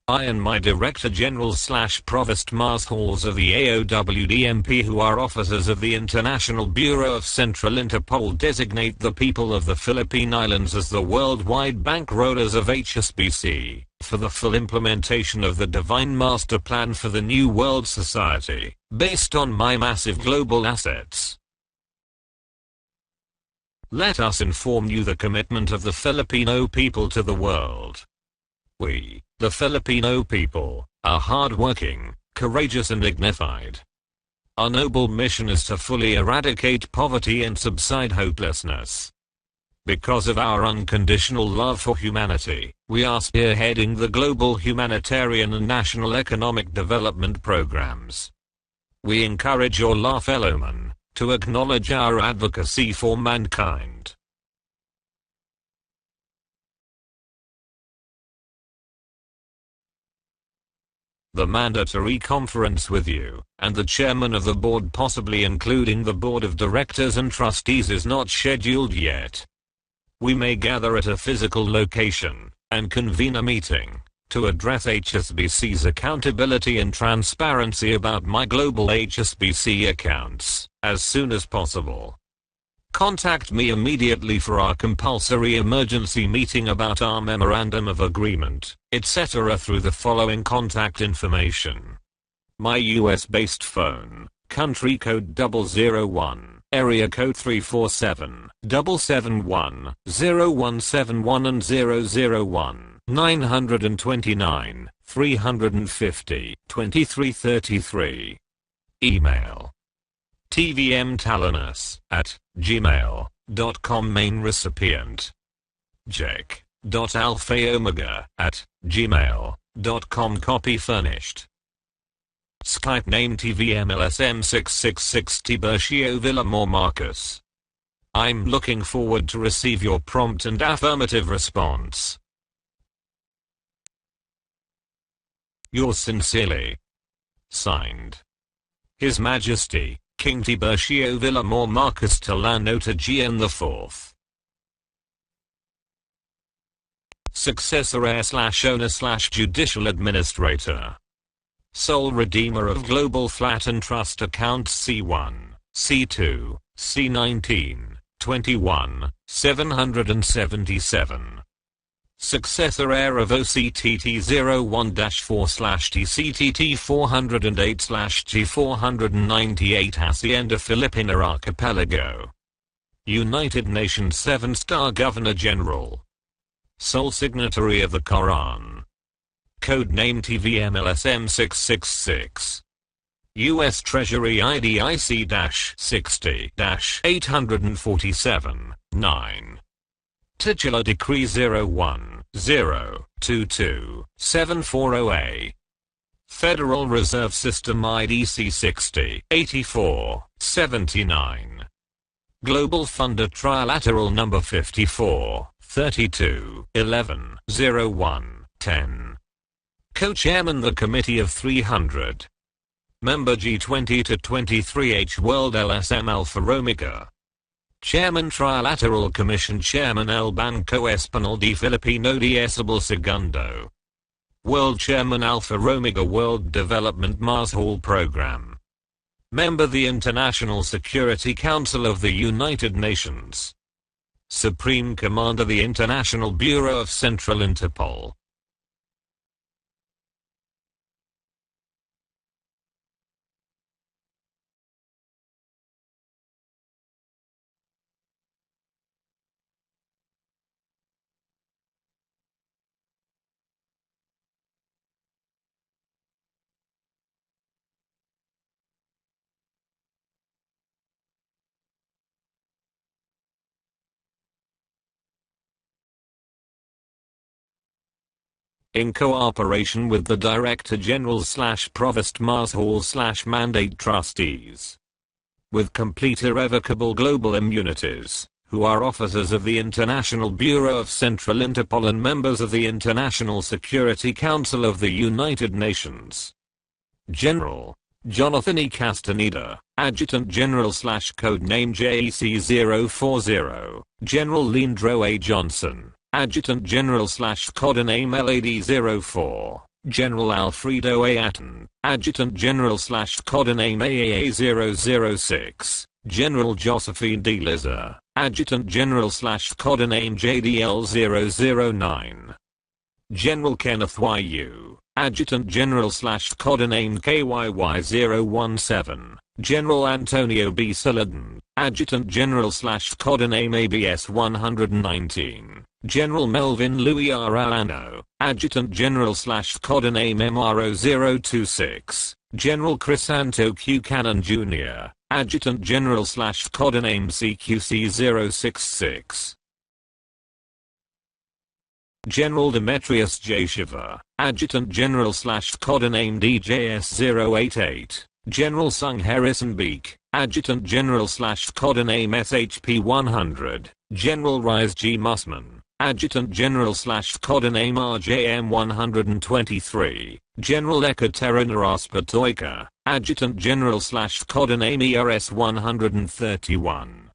I and my Director General / Provost Marshals of the AOWDMP who are officers of the International Bureau of Central Interpol designate the people of the Philippine Islands as the worldwide bankrollers of HSBC, for the full implementation of the Divine Master Plan for the New World Society, based on my massive global assets. Let us inform you the commitment of the Filipino people to the world. We, the Filipino people, are hard-working, courageous and dignified. Our noble mission is to fully eradicate poverty and subside hopelessness. Because of our unconditional love for humanity, we are spearheading the global humanitarian and national economic development programs. We encourage your fellow man to acknowledge our advocacy for mankind. The mandatory conference with you, and the chairman of the board possibly including the board of directors and trustees is not scheduled yet. We may gather at a physical location, and convene a meeting, to address HSBC's accountability and transparency about my global HSBC accounts, as soon as possible. Contact me immediately for our compulsory emergency meeting about our memorandum of agreement, etc. through the following contact information. My US-based phone, country code 001, area code 347-771-0171 and 001-929-350-2333. Email tvm-talonus@gmail.com. Main recipient jake.alphaomega@gmail.com. Copy furnished. Skype name TVM-LSM-666 Tiburcio Villamor Marcus. I'm looking forward to receive your prompt and affirmative response. Yours sincerely. Signed, His Majesty King Tiburcio Villamor Marcus Tallano Tagean IV. Successor heir/owner/judicial administrator. Sole redeemer of Global Flat and Trust Accounts C1, C2, C19, 21,777. Successor heir of OCTT-01-4/TCTT 408/G498 Hacienda Filipina Archipelago. United Nations 7-star Governor General. Sole signatory of the K.O.R.A.N. Codename TVM-LSM-666. U.S. Treasury IDIC-60-847-9. Titular Decree 01-022-740A. Federal Reserve System IDC 60-84-79. Global Funder Trilateral Number 54-32-11-01-10. Co-Chairman the Committee of 300. Member G20 to 23H World LSM Alpha Omega. Chairman Trilateral Commission Chairman El Banco Español de Filipino de Esabel Segundo. World Chairman Alpha Omega World Development Mars Hall Program. Member the International Security Council of the United Nations. Supreme Commander the International Bureau of Central Interpol. In cooperation with the Director General / Provost Mars Hall / Mandate Trustees. With complete irrevocable global immunities, who are officers of the International Bureau of Central Interpol and members of the International Security Council of the United Nations. General Jonathan E. Castaneda, Adjutant General / Codename JEC-040, General Leandro A. Johnson, Adjutant General / Codename LAD-04, General Alfredo A. Atten, Adjutant General / Codename AAA-006, General Josephine D. Liza, Adjutant General / Codename JDL-009. General Kenneth Y.U., Adjutant General / Codename KYY-017, General Antonio B. Saladin, Adjutant General / Codename ABS-119, General Melvin Louis Arellano, Adjutant General / Codename MRO-026, General Crisanto Q. Cannon Jr., Adjutant General / Codename CQC-066. General Demetrius J. Shiva, Adjutant General / Codename DJS-088, General Sung Harrison Beek, Adjutant General / Codename SHP-100, General Rise G. Mussman, Adjutant General / Codename RJM-123, General Ekaterina Raspatoyka, Adjutant General / Codename ERS-131.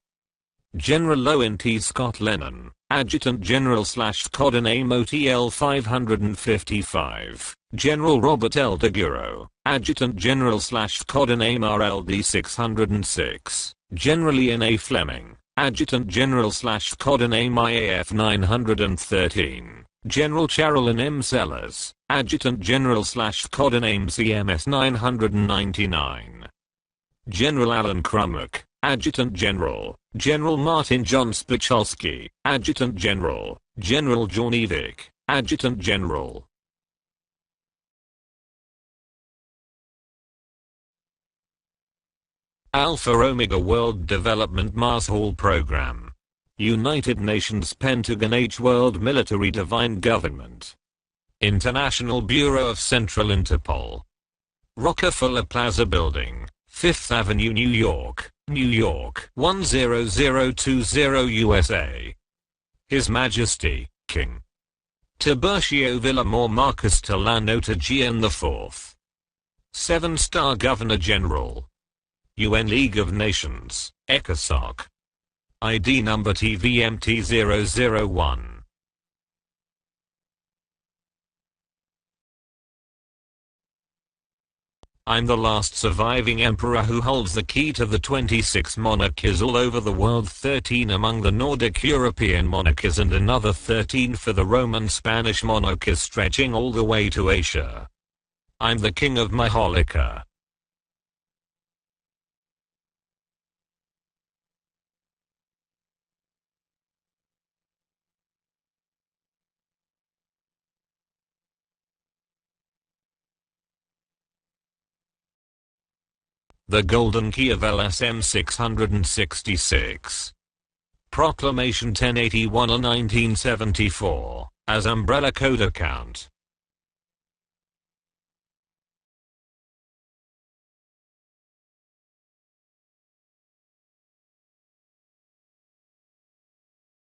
General Lowen T. Scott Lennon, Adjutant General / Codename OTL-555, General Robert L. DeGuro, Adjutant General / Codename RLD-606, General Ian A. Fleming, Adjutant General / Codename IAF-913, General Carolyn M. Sellers, Adjutant General / Codename CMS-999. General Alan Krummack, Adjutant General, General Martin John Spicholsky, Adjutant General, General John Evick, Adjutant General. Alpha Omega World Development Mars Hall Program. United Nations Pentagon H World Military Divine Government. International Bureau of Central Interpol. Rockefeller Plaza Building, 5th Avenue, New York, New York 10020 USA. His Majesty, King Tiburcio Villamor Marcus Tallano Tagean IV. 7-star Governor General. UN League of Nations, ECOSOC. ID number TVMT001. I'm the last surviving emperor who holds the key to the 26 monarchies all over the world, 13 among the Nordic European monarchies and another 13 for the Roman Spanish monarchies stretching all the way to Asia. I'm the king of Maholika. The Golden Key of LSM 666. Proclamation 1081 of 1974, as Umbrella Code Account.